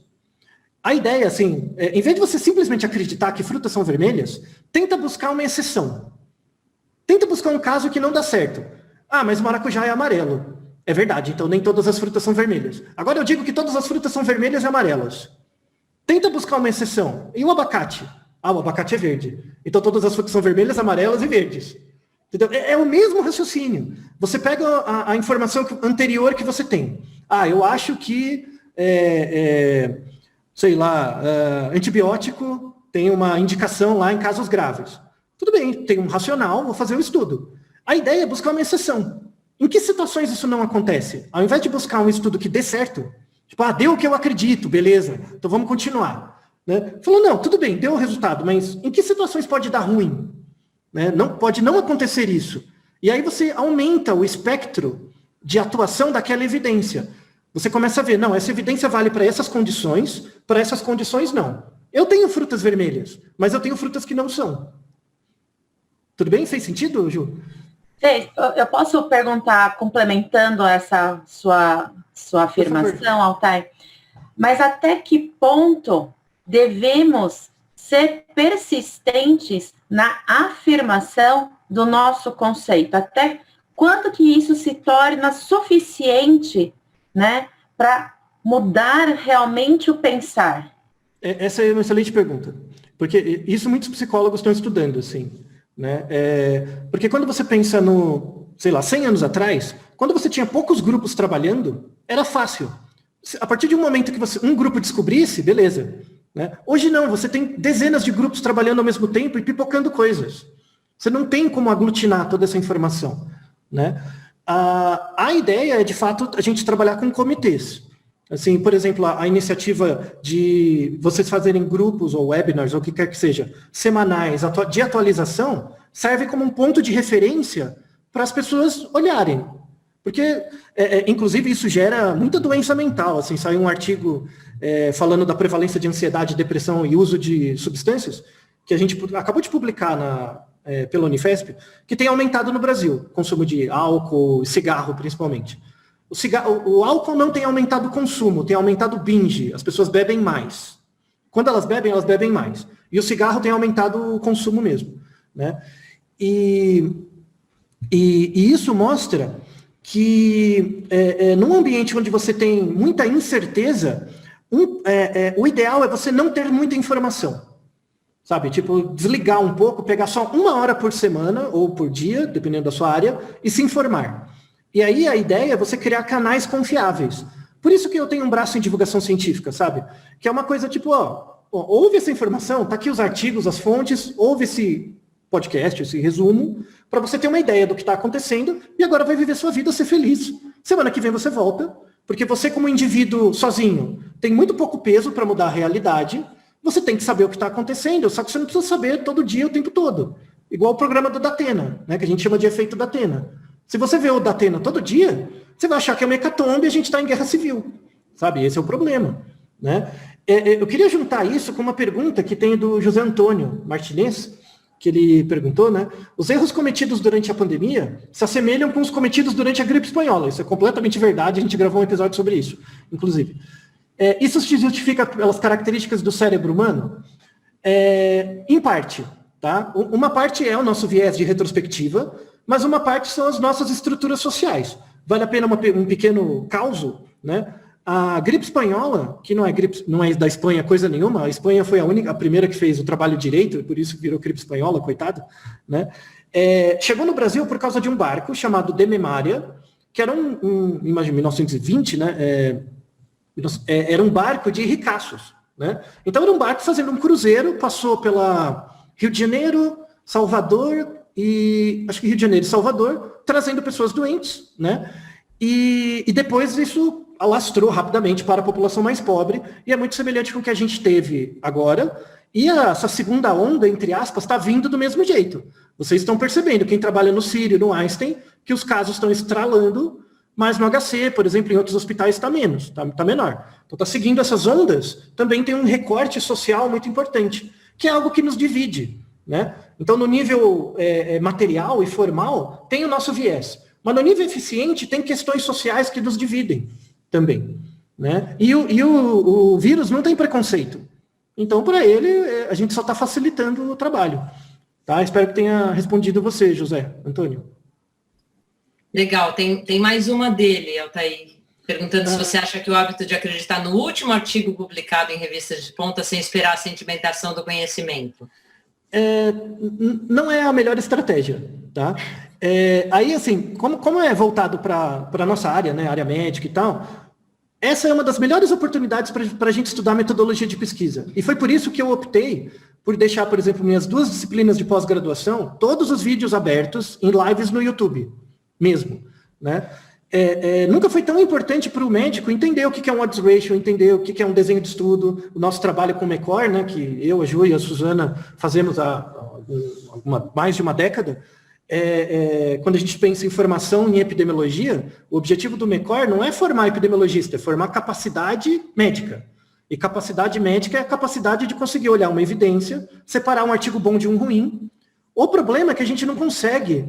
A ideia, assim, em vez de você simplesmente acreditar que frutas são vermelhas, tenta buscar uma exceção. Tenta buscar um caso que não dá certo. Mas o maracujá é amarelo. É verdade, então nem todas as frutas são vermelhas. Agora eu digo que todas as frutas são vermelhas e amarelas. Tenta buscar uma exceção. E o abacate? O abacate é verde. Então todas as frutas são vermelhas, amarelas e verdes. Entendeu? É o mesmo raciocínio. Você pega a informação anterior que você tem. Eu acho que... antibiótico tem uma indicação lá em casos graves. Tudo bem, tem um racional, vou fazer um estudo. A ideia é buscar uma exceção. Em que situações isso não acontece? Ao invés de buscar um estudo que dê certo, tipo, deu o que eu acredito, beleza, então vamos continuar. Né? Falou, não, tudo bem, deu o resultado, mas em que situações pode dar ruim? Né? Pode não acontecer isso. E aí você aumenta o espectro de atuação daquela evidência. Você começa a ver, não, essa evidência vale para essas condições não. Eu tenho frutas vermelhas, mas eu tenho frutas que não são. Tudo bem? Fez sentido, Ju? Eu posso perguntar, complementando essa sua afirmação, Altair, mas até que ponto devemos ser persistentes na afirmação do nosso conceito? Até quanto que isso se torna suficiente, né, para mudar realmente o pensar? Essa é uma excelente pergunta, porque isso muitos psicólogos estão estudando, assim, né? Porque quando você pensa no, 100 anos atrás, quando você tinha poucos grupos trabalhando, era fácil. A partir de um momento que um grupo descobrisse, beleza. Né? Hoje não, você tem dezenas de grupos trabalhando ao mesmo tempo e pipocando coisas. Você não tem como aglutinar toda essa informação. né? A ideia é, de fato, a gente trabalhar com comitês. Assim, por exemplo, a iniciativa de vocês fazerem grupos ou webinars, ou o que quer que seja, semanais, de atualização, serve como um ponto de referência para as pessoas olharem. Porque, inclusive, isso gera muita doença mental. Assim, saiu um artigo falando da prevalência de ansiedade, depressão e uso de substâncias, que a gente acabou de publicar pela Unifesp, que tem aumentado no Brasil, consumo de álcool, cigarro, principalmente. O álcool não tem aumentado o consumo, tem aumentado o binge. As pessoas bebem mais. Quando elas bebem mais. E o cigarro tem aumentado o consumo mesmo, né? E isso mostra que num ambiente onde você tem muita incerteza, o ideal é você não ter muita informação. Sabe? Tipo, desligar um pouco, pegar só 1 hora por semana ou por dia, dependendo da sua área, e se informar. E aí a ideia é você criar canais confiáveis. Por isso que eu tenho um braço em divulgação científica, sabe? Que é uma coisa tipo, ouve essa informação, tá aqui os artigos, as fontes, ouve esse podcast, esse resumo, para você ter uma ideia do que está acontecendo e agora vai viver sua vida, ser feliz. Semana que vem você volta, porque você como indivíduo sozinho tem muito pouco peso para mudar a realidade, você tem que saber o que está acontecendo, só que você não precisa saber todo dia, o tempo todo. Igual o programa do Datena, né, que a gente chama de efeito Datena. Se você vê o Datena todo dia, você vai achar que é uma hecatombe e a gente está em guerra civil. Sabe? Esse é o problema. Né? Eu queria juntar isso com uma pergunta que tem do José Antônio Martinez, que ele perguntou, né? Os erros cometidos durante a pandemia se assemelham com os cometidos durante a gripe espanhola. Isso é completamente verdade, a gente gravou um episódio sobre isso, inclusive. Isso se justifica pelas características do cérebro humano? Em parte. Tá? Uma parte é o nosso viés de retrospectiva, mas uma parte são as nossas estruturas sociais. Vale a pena um pequeno causo, né? A gripe espanhola, que não é da Espanha coisa nenhuma, a Espanha foi a primeira que fez o trabalho direito, por isso virou gripe espanhola, coitado, né? Chegou no Brasil por causa de um barco chamado de Memária, que era imagina, 1920, né? Era um barco de ricaços, né? Então era um barco fazendo um cruzeiro, passou pela Rio de Janeiro, Salvador acho que Rio de Janeiro e Salvador, trazendo pessoas doentes, né? E depois isso alastrou rapidamente para a população mais pobre, e é muito semelhante com o que a gente teve agora, e essa segunda onda, entre aspas, está vindo do mesmo jeito. Vocês estão percebendo, quem trabalha no Sírio, no Einstein, que os casos estão estralando, mas no HC, por exemplo, em outros hospitais está menos, está menor. Então está seguindo essas ondas, também tem um recorte social muito importante, que é algo que nos divide, né? Então, no nível material e formal, tem o nosso viés. Mas no nível eficiente, tem questões sociais que nos dividem também. Né? E o vírus não tem preconceito. Então, para ele, a gente só está facilitando o trabalho. Tá? Espero que tenha respondido você, José Antônio. Legal. Tem mais uma dele, Altair, perguntando se você acha que o hábito de acreditar no último artigo publicado em revistas de ponta sem esperar a sedimentação do conhecimento. Não é a melhor estratégia, tá? Aí, assim, como é voltado para a nossa área, né, área médica e tal, essa é uma das melhores oportunidades para a gente estudar metodologia de pesquisa. E foi por isso que eu optei por deixar, por exemplo, minhas 2 disciplinas de pós-graduação, todos os vídeos abertos em lives no YouTube, mesmo, né? Nunca foi tão importante para o médico entender o que é um odds ratio, entender o que é um desenho de estudo, o nosso trabalho com o MECOR, né, que eu, a Ju e a Suzana fazemos há mais de uma década. Quando a gente pensa em formação em epidemiologia, o objetivo do MECOR não é formar epidemiologista, é formar capacidade médica. E capacidade médica é a capacidade de conseguir olhar uma evidência, separar um artigo bom de um ruim. O problema é que a gente não consegue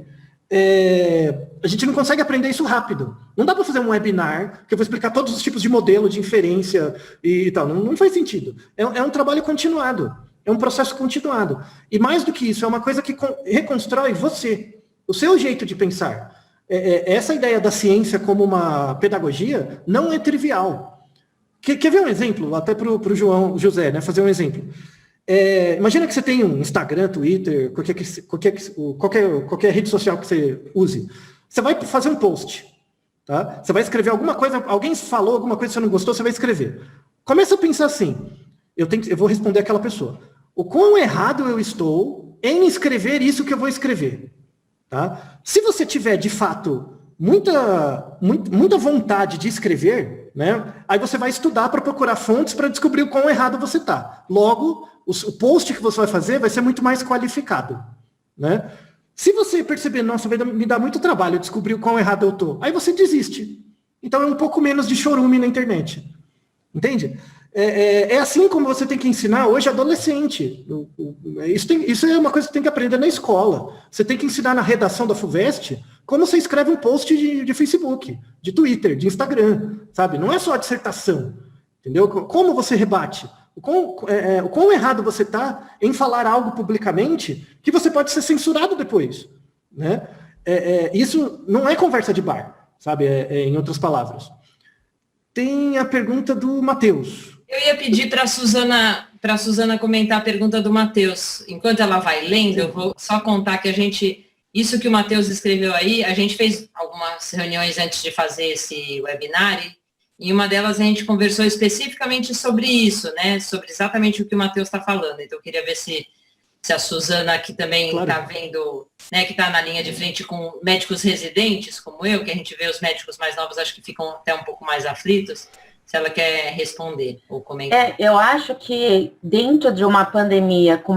aprender isso rápido. Não dá para fazer um webinar que eu vou explicar todos os tipos de modelo de inferência e tal. Não faz sentido. É um trabalho continuado. É um processo continuado. E mais do que isso, é uma coisa que reconstrói você, o seu jeito de pensar. Essa ideia da ciência como uma pedagogia não é trivial. Quer ver um exemplo? Até para o José, né, fazer um exemplo. Imagina que você tem um Instagram, Twitter, qualquer rede social que você use. Você vai fazer um post. Tá? Você vai escrever alguma coisa, alguém falou alguma coisa que você não gostou, você vai escrever. Começa a pensar assim, eu vou responder aquela pessoa. O quão errado eu estou em escrever isso que eu vou escrever? Tá? Se você tiver, de fato, muita vontade de escrever, né, aí você vai estudar para procurar fontes para descobrir o quão errado você está. Logo, o post que você vai fazer vai ser muito mais qualificado. Né? Se você perceber, nossa, me dá muito trabalho descobrir o quão errado eu estou, aí você desiste. Então é um pouco menos de chorume na internet. Entende? É assim como você tem que ensinar hoje adolescente. Isso é uma coisa que você tem que aprender na escola. Você tem que ensinar na redação da FUVEST como você escreve um post de Facebook, de Twitter, de Instagram, sabe? Não é só a dissertação, entendeu? Como você rebate? O quão errado você está em falar algo publicamente que você pode ser censurado depois, né? Isso não é conversa de bar, sabe? Em outras palavras. Tem a pergunta do Matheus. Eu ia pedir para a Suzana comentar a pergunta do Matheus. Enquanto ela vai lendo, eu vou só contar que isso que o Matheus escreveu aí, a gente fez algumas reuniões antes de fazer esse webinar, e uma delas a gente conversou especificamente sobre isso, né? Sobre exatamente o que o Matheus está falando. Então eu queria ver se a Suzana aqui também está vendo, né, que está na linha de frente com médicos residentes, como eu, que a gente vê os médicos mais novos, acho que ficam até um pouco mais aflitos. Se ela quer responder ou comentar. Eu acho que dentro de uma pandemia com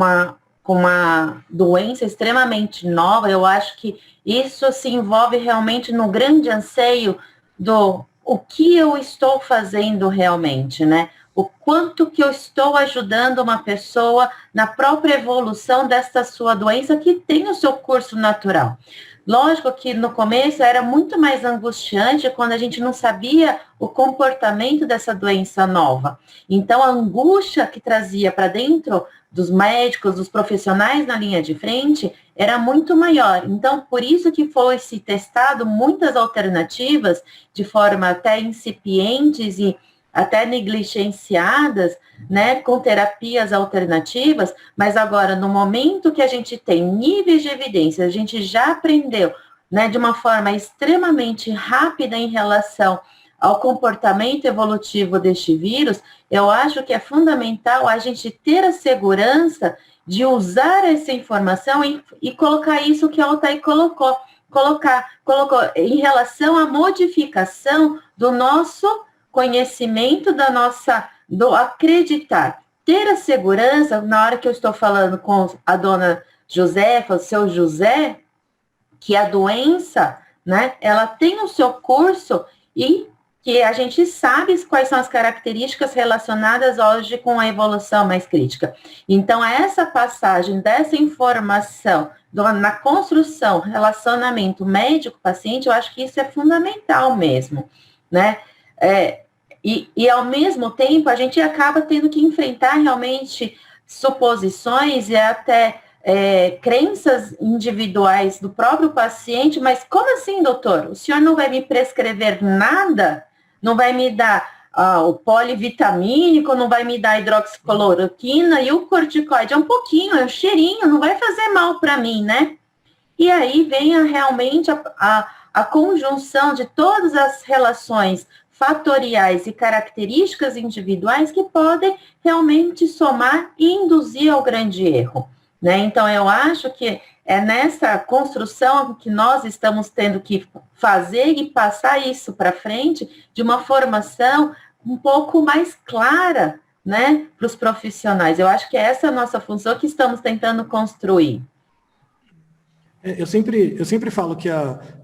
uma doença extremamente nova, eu acho que isso se envolve realmente no grande anseio do o que eu estou fazendo realmente, né? O quanto que eu estou ajudando uma pessoa na própria evolução desta sua doença que tem o seu curso natural. Lógico que no começo era muito mais angustiante quando a gente não sabia o comportamento dessa doença nova. Então, a angústia que trazia para dentro dos médicos, dos profissionais na linha de frente, era muito maior. Então, por isso que foi se testado muitas alternativas de forma até incipientes e até negligenciadas, né, com terapias alternativas, mas agora, no momento que a gente tem níveis de evidência, a gente já aprendeu, né, de uma forma extremamente rápida em relação ao comportamento evolutivo deste vírus, eu acho que é fundamental a gente ter a segurança de usar essa informação e colocar isso que a Altair colocou em relação à modificação do nosso conhecimento do acreditar. Ter a segurança, na hora que eu estou falando com a dona Josefa, o seu José, que a doença, né, ela tem o seu curso e que a gente sabe quais são as características relacionadas hoje com a evolução mais crítica. Então, essa passagem dessa informação na construção, relacionamento médico-paciente, eu acho que isso é fundamental mesmo, né? E ao mesmo tempo, a gente acaba tendo que enfrentar realmente suposições e até crenças individuais do próprio paciente, mas como assim, doutor? O senhor não vai me prescrever nada? Não vai me dar o polivitamínico, não vai me dar a hidroxicloroquina e o corticoide? É um pouquinho, é um cheirinho, não vai fazer mal para mim, né? E aí vem realmente a conjunção de todas as relações fatoriais e características individuais que podem realmente somar e induzir ao grande erro, né? Então, eu acho que é nessa construção que nós estamos tendo que fazer e passar isso para frente de uma formação um pouco mais clara, né, para os profissionais. Eu acho que essa é a nossa função que estamos tentando construir. Eu sempre falo que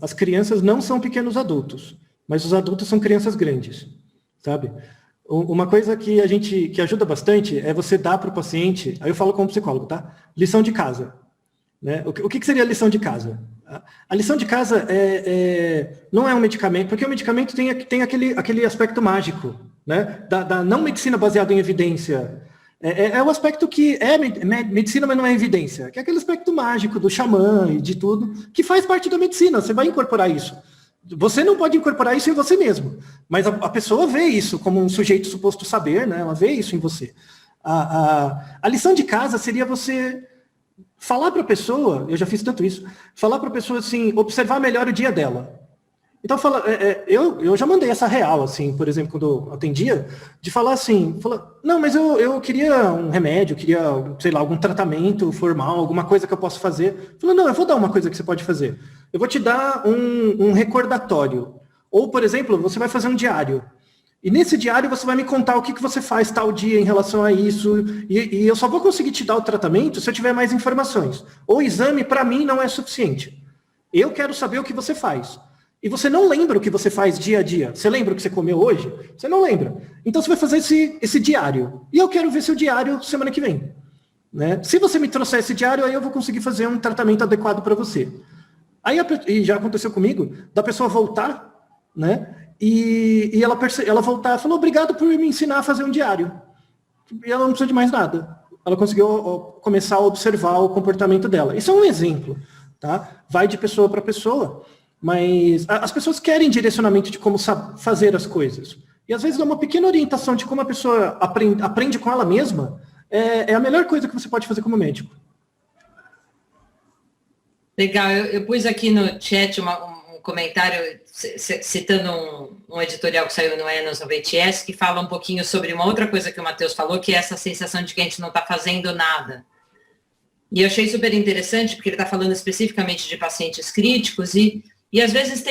as crianças não são pequenos adultos, mas os adultos são crianças grandes, sabe? Uma coisa que que ajuda bastante é você dar para o paciente, aí eu falo como psicólogo, tá? Lição de casa. Né? O que seria a lição de casa? A lição de casa não é um medicamento, porque o medicamento tem aquele aspecto mágico, né? Da não medicina baseada em evidência. É o aspecto que é medicina, mas não é evidência, que é aquele aspecto mágico do xamã e de tudo, que faz parte da medicina, você vai incorporar isso. Você não pode incorporar isso em você mesmo, mas a pessoa vê isso como um sujeito suposto saber, né? Ela vê isso em você. A lição de casa seria você falar para a pessoa, eu já fiz tanto isso, falar para a pessoa assim, observar melhor o dia dela. Então, eu já mandei essa real, assim, por exemplo, quando eu atendia, de falar assim, não, mas eu queria um remédio, queria, sei lá, algum tratamento formal, alguma coisa que eu possa fazer. Falou, não, eu vou dar uma coisa que você pode fazer. Eu vou te dar um recordatório. Ou, por exemplo, você vai fazer um diário. E nesse diário você vai me contar o que você faz tal dia em relação a isso. E eu só vou conseguir te dar o tratamento se eu tiver mais informações. O exame, para mim, não é suficiente. Eu quero saber o que você faz. E você não lembra o que você faz dia a dia. Você lembra o que você comeu hoje? Você não lembra. Então você vai fazer esse diário. E eu quero ver seu diário semana que vem. Né? Se você me trouxer esse diário, aí eu vou conseguir fazer um tratamento adequado para você. Aí, e já aconteceu comigo, da pessoa voltar, né? E ela voltar e falou, obrigado por me ensinar a fazer um diário. E ela não precisa de mais nada. Ela conseguiu começar a observar o comportamento dela. Isso é um exemplo. Tá? Vai de pessoa para pessoa. Mas as pessoas querem direcionamento de como fazer as coisas. E às vezes uma pequena orientação de como a pessoa aprende com ela mesma é a melhor coisa que você pode fazer como médico. Legal, eu pus aqui no chat um comentário citando um editorial que saiu no Enos of ATS, que fala um pouquinho sobre uma outra coisa que o Matheus falou, que é essa sensação de que a gente não está fazendo nada. E eu achei super interessante, porque ele está falando especificamente de pacientes críticos e às vezes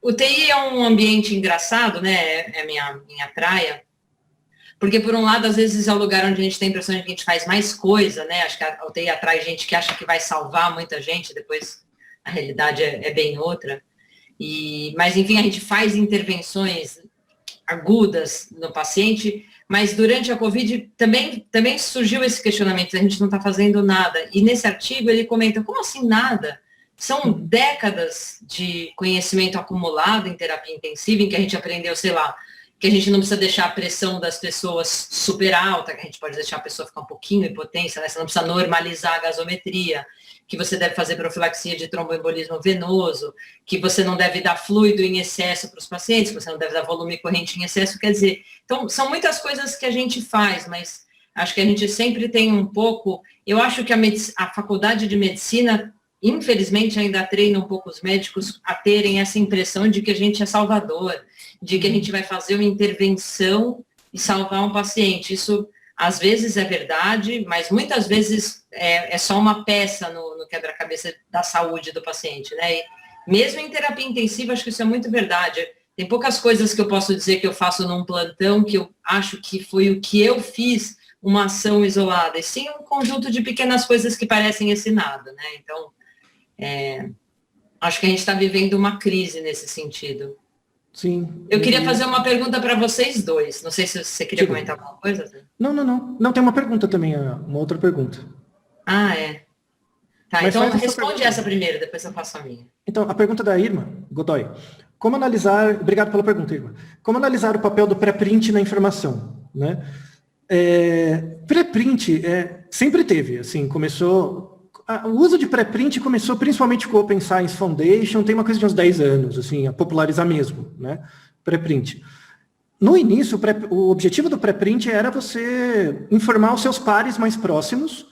o TI é um ambiente engraçado, né? É minha praia. Porque, por um lado, às vezes é o lugar onde a gente tem a impressão de que a gente faz mais coisa, né? Acho que a UTI atrai gente que acha que vai salvar muita gente, depois a realidade é bem outra. Mas, enfim, a gente faz intervenções agudas no paciente, mas durante a Covid também surgiu esse questionamento, a gente não está fazendo nada. E nesse artigo ele comenta, como assim nada? São décadas de conhecimento acumulado em terapia intensiva, em que a gente aprendeu, sei lá, que a gente não precisa deixar a pressão das pessoas super alta, que a gente pode deixar a pessoa ficar um pouquinho hipotência, né? Você não precisa normalizar a gasometria, que você deve fazer profilaxia de tromboembolismo venoso, que você não deve dar fluido em excesso para os pacientes, que você não deve dar volume corrente em excesso, quer dizer, então são muitas coisas que a gente faz, mas acho que a gente sempre tem um pouco, eu acho que a faculdade de medicina infelizmente, ainda treina um pouco os médicos a terem essa impressão de que a gente é salvador, de que a gente vai fazer uma intervenção e salvar um paciente. Isso, às vezes, é verdade, mas muitas vezes é só uma peça no quebra-cabeça da saúde do paciente, né? E mesmo em terapia intensiva, acho que isso é muito verdade. Tem poucas coisas que eu posso dizer que eu faço num plantão que eu acho que foi o que eu fiz, uma ação isolada, e sim um conjunto de pequenas coisas que parecem esse nada, né? Então, acho que a gente está vivendo uma crise nesse sentido. Sim. Eu queria fazer uma pergunta para vocês dois. Não sei se você queria comentar alguma coisa. Não. Não, tem uma pergunta também, uma outra pergunta. Ah, é. Tá, mas então responde essa primeiro, depois eu faço a minha. Então, a pergunta da Irma Godoy. Como analisar... Obrigado pela pergunta, Irma. Como analisar o papel do pré-print na informação? Né? Pré-print sempre teve, assim, começou... O uso de pré-print começou principalmente com o Open Science Foundation, tem uma coisa de uns 10 anos, assim, a popularizar mesmo, né? Pré-print. No início, o objetivo do pré-print era você informar os seus pares mais próximos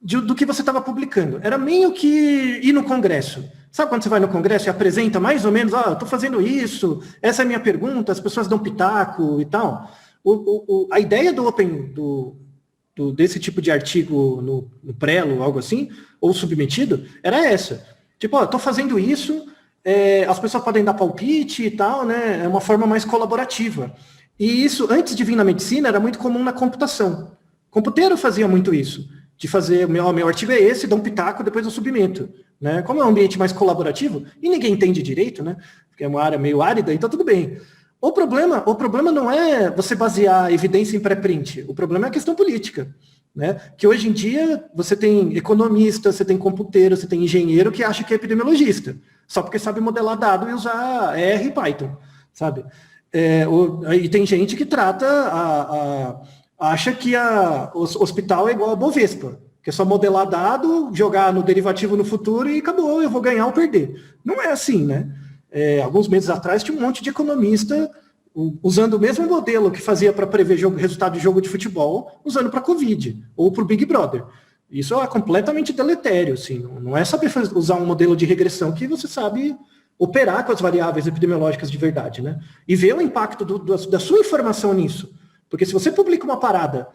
do que você estava publicando. Era meio que ir no congresso. Sabe quando você vai no congresso e apresenta mais ou menos, eu estou fazendo isso, essa é a minha pergunta, as pessoas dão pitaco e tal. A ideia do Open... desse tipo de artigo no Prelo, algo assim, ou submetido, era essa. Tipo, estou fazendo isso, as pessoas podem dar palpite e tal, né? É uma forma mais colaborativa. E isso, antes de vir na medicina, era muito comum na computação. O computeiro fazia muito isso, de fazer, meu artigo é esse, dá um pitaco, depois eu submeto. Né? Como é um ambiente mais colaborativo, e ninguém entende direito, né? Porque é uma área meio árida, então tudo bem. O problema não é você basear a evidência em pré-print, o problema é a questão política, né? Que hoje em dia você tem economista, você tem computeiro, você tem engenheiro que acha que é epidemiologista, só porque sabe modelar dado e usar R e Python, sabe? E tem gente que acha que o hospital é igual a Bovespa, que é só modelar dado, jogar no derivativo no futuro e acabou, eu vou ganhar ou perder. Não é assim, né? Alguns meses atrás tinha um monte de economista usando o mesmo modelo que fazia para prever resultado de jogo de futebol, usando para Covid ou para o Big Brother. Isso é completamente deletério, assim, não é saber usar um modelo de regressão que você sabe operar com as variáveis epidemiológicas de verdade, né? E ver o impacto da sua informação nisso. Porque se você publica uma parada,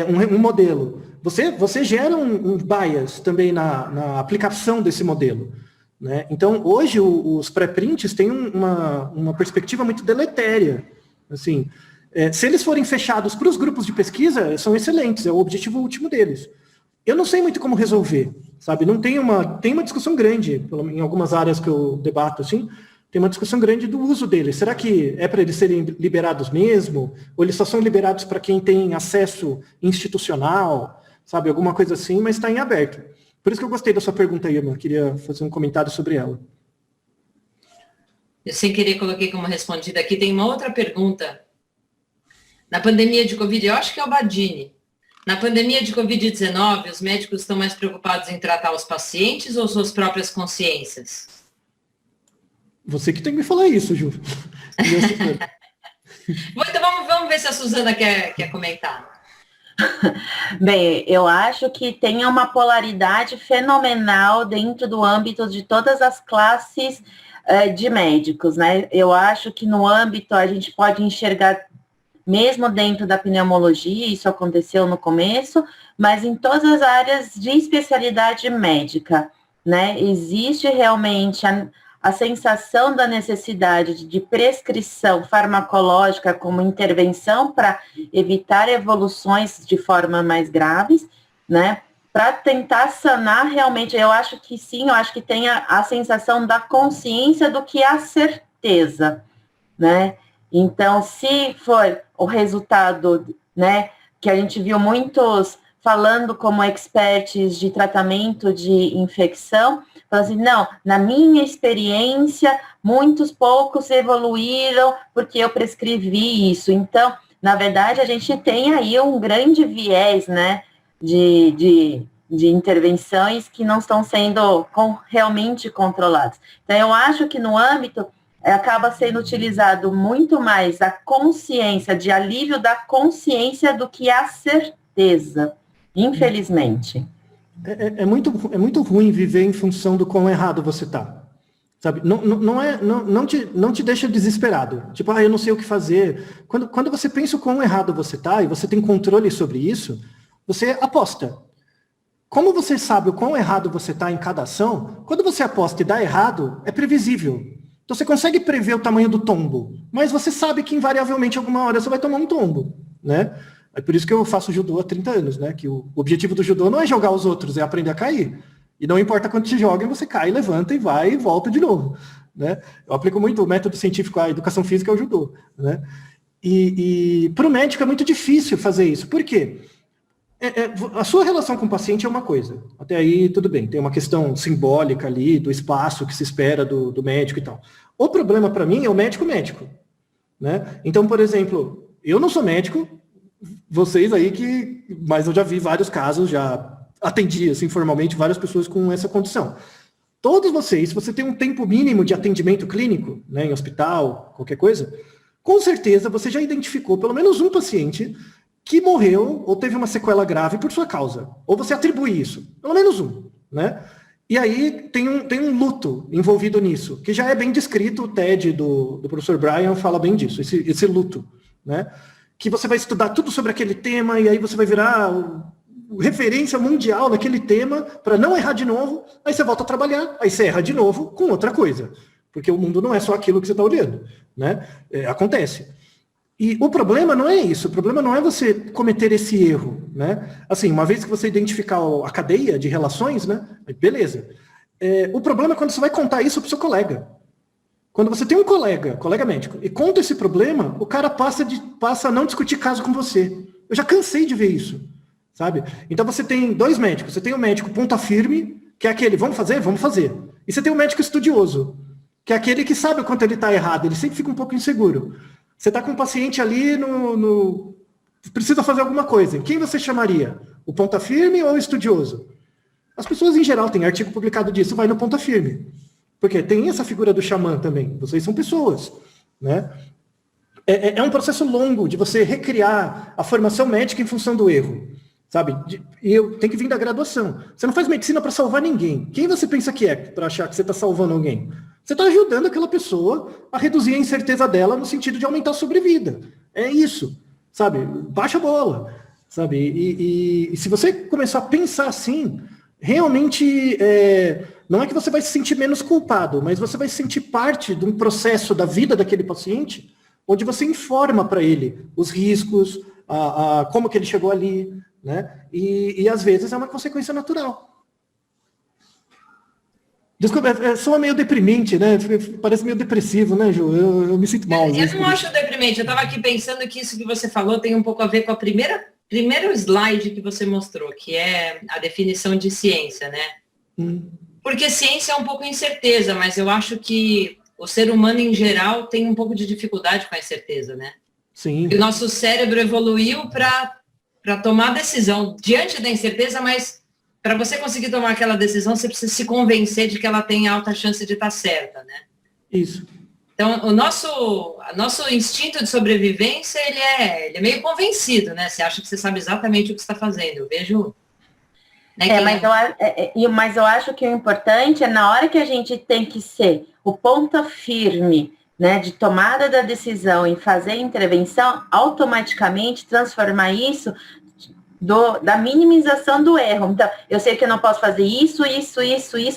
um modelo, você gera um bias também na aplicação desse modelo, né? Então, hoje, os pré-prints têm uma perspectiva muito deletéria. Assim, se eles forem fechados para os grupos de pesquisa, são excelentes, é o objetivo último deles. Eu não sei muito como resolver, sabe? Não tem uma discussão grande, em algumas áreas que eu debato, assim, tem uma discussão grande do uso deles. Será que é para eles serem liberados mesmo? Ou eles só são liberados para quem tem acesso institucional, sabe? Alguma coisa assim, mas está em aberto. Por isso que eu gostei da sua pergunta, Irma. Queria fazer um comentário sobre ela. Eu, sem querer, coloquei como respondida aqui. Tem uma outra pergunta. Na pandemia de Covid, eu acho que é o Badini. Na pandemia de Covid-19, os médicos estão mais preocupados em tratar os pacientes ou suas próprias consciências? Você que tem que me falar isso, Ju. Então vamos ver se a Suzana quer comentar. Bem, eu acho que tem uma polaridade fenomenal dentro do âmbito de todas as classes de médicos, né? Eu acho que no âmbito a gente pode enxergar, mesmo dentro da pneumologia, isso aconteceu no começo, mas em todas as áreas de especialidade médica, né? Existe realmente a sensação da necessidade de prescrição farmacológica como intervenção para evitar evoluções de forma mais graves, né? Para tentar sanar realmente, eu acho que sim, eu acho que tem a sensação da consciência do que é a certeza, né? Então, se for o resultado, né, que a gente viu muitos falando como experts de tratamento de infecção, falando assim, não, na minha experiência, muitos poucos evoluíram porque eu prescrevi isso. Então, na verdade, a gente tem aí um grande viés, né, de intervenções que não estão sendo realmente controladas. Então, eu acho que no âmbito acaba sendo utilizado muito mais a consciência, de alívio da consciência do que a certeza, infelizmente. É muito ruim viver em função do quão errado você está, sabe? Não te deixa desesperado. Tipo, eu não sei o que fazer. Quando você pensa o quão errado você está e você tem controle sobre isso, você aposta. Como você sabe o quão errado você está em cada ação, quando você aposta e dá errado, é previsível. Então você consegue prever o tamanho do tombo, mas você sabe que invariavelmente alguma hora você vai tomar um tombo, né? É por isso que eu faço judô há 30 anos, né? Que o objetivo do judô não é jogar os outros, é aprender a cair. E não importa quanto te joguem, você cai, levanta e vai e volta de novo, né? Eu aplico muito o método científico à educação física ao judô, né? E para o médico é muito difícil fazer isso. Por quê? A sua relação com o paciente é uma coisa. Até aí, tudo bem. Tem uma questão simbólica ali, do espaço que se espera do médico e tal. O problema para mim é o médico-médico, né? Então, por exemplo, eu não sou médico, vocês aí mas eu já vi vários casos, já atendi, assim, formalmente, várias pessoas com essa condição. Todos vocês, se você tem um tempo mínimo de atendimento clínico, né, em hospital, qualquer coisa, com certeza você já identificou pelo menos um paciente que morreu ou teve uma sequela grave por sua causa. Ou você atribui isso. Pelo menos um, né? E aí tem um luto envolvido nisso, que já é bem descrito, o TED do professor Brian fala bem disso, esse luto, né? Que você vai estudar tudo sobre aquele tema e aí você vai virar referência mundial naquele tema para não errar de novo, aí você volta a trabalhar, aí você erra de novo com outra coisa. Porque o mundo não é só aquilo que você está olhando, né? Acontece. E o problema não é isso, o problema não é você cometer esse erro, né? Assim, uma vez que você identificar a cadeia de relações, né? Beleza. O problema é quando você vai contar isso para o seu colega. Quando você tem um colega médico, e conta esse problema, o cara passa a não discutir caso com você. Eu já cansei de ver isso, sabe? Então você tem dois médicos, você tem o médico ponta firme, que é aquele, vamos fazer? Vamos fazer. E você tem o médico estudioso, que é aquele que sabe o quanto ele está errado, ele sempre fica um pouco inseguro. Você está com um paciente ali precisa fazer alguma coisa. Quem você chamaria? O ponta firme ou o estudioso? As pessoas, em geral, tem artigo publicado disso, vai no ponta firme. Porque tem essa figura do xamã também. Vocês são pessoas, né? É um processo longo de você recriar a formação médica em função do erro, sabe? E tem que vir da graduação. Você não faz medicina para salvar ninguém. Quem você pensa que é para achar que você está salvando alguém? Você está ajudando aquela pessoa a reduzir a incerteza dela no sentido de aumentar a sobrevida. É isso, sabe? Baixa a bola, sabe? E se você começar a pensar assim, realmente não é que você vai se sentir menos culpado, mas você vai se sentir parte de um processo da vida daquele paciente, onde você informa para ele os riscos, como que ele chegou ali, né? E às vezes é uma consequência natural. Desculpa, soa meio deprimente, né? Parece meio depressivo, né, Ju? Eu me sinto mal. Eu não acho deprimente. Eu estava aqui pensando que isso que você falou tem um pouco a ver com a primeiro slide que você mostrou, que é a definição de ciência, né? Porque ciência é um pouco incerteza, mas eu acho que o ser humano, em geral, tem um pouco de dificuldade com a incerteza, né? Sim. E o nosso cérebro evoluiu para tomar decisão diante da incerteza, mas para você conseguir tomar aquela decisão, você precisa se convencer de que ela tem alta chance de estar certa, né? Isso. Então, o nosso instinto de sobrevivência, ele é meio convencido, né? Você acha que você sabe exatamente o que você está fazendo. Eu vejo... Né, mas eu acho que o importante é na hora que a gente tem que ser o ponta firme, né, de tomada da decisão em fazer a intervenção, automaticamente transformar isso da minimização do erro. Então, eu sei que eu não posso fazer isso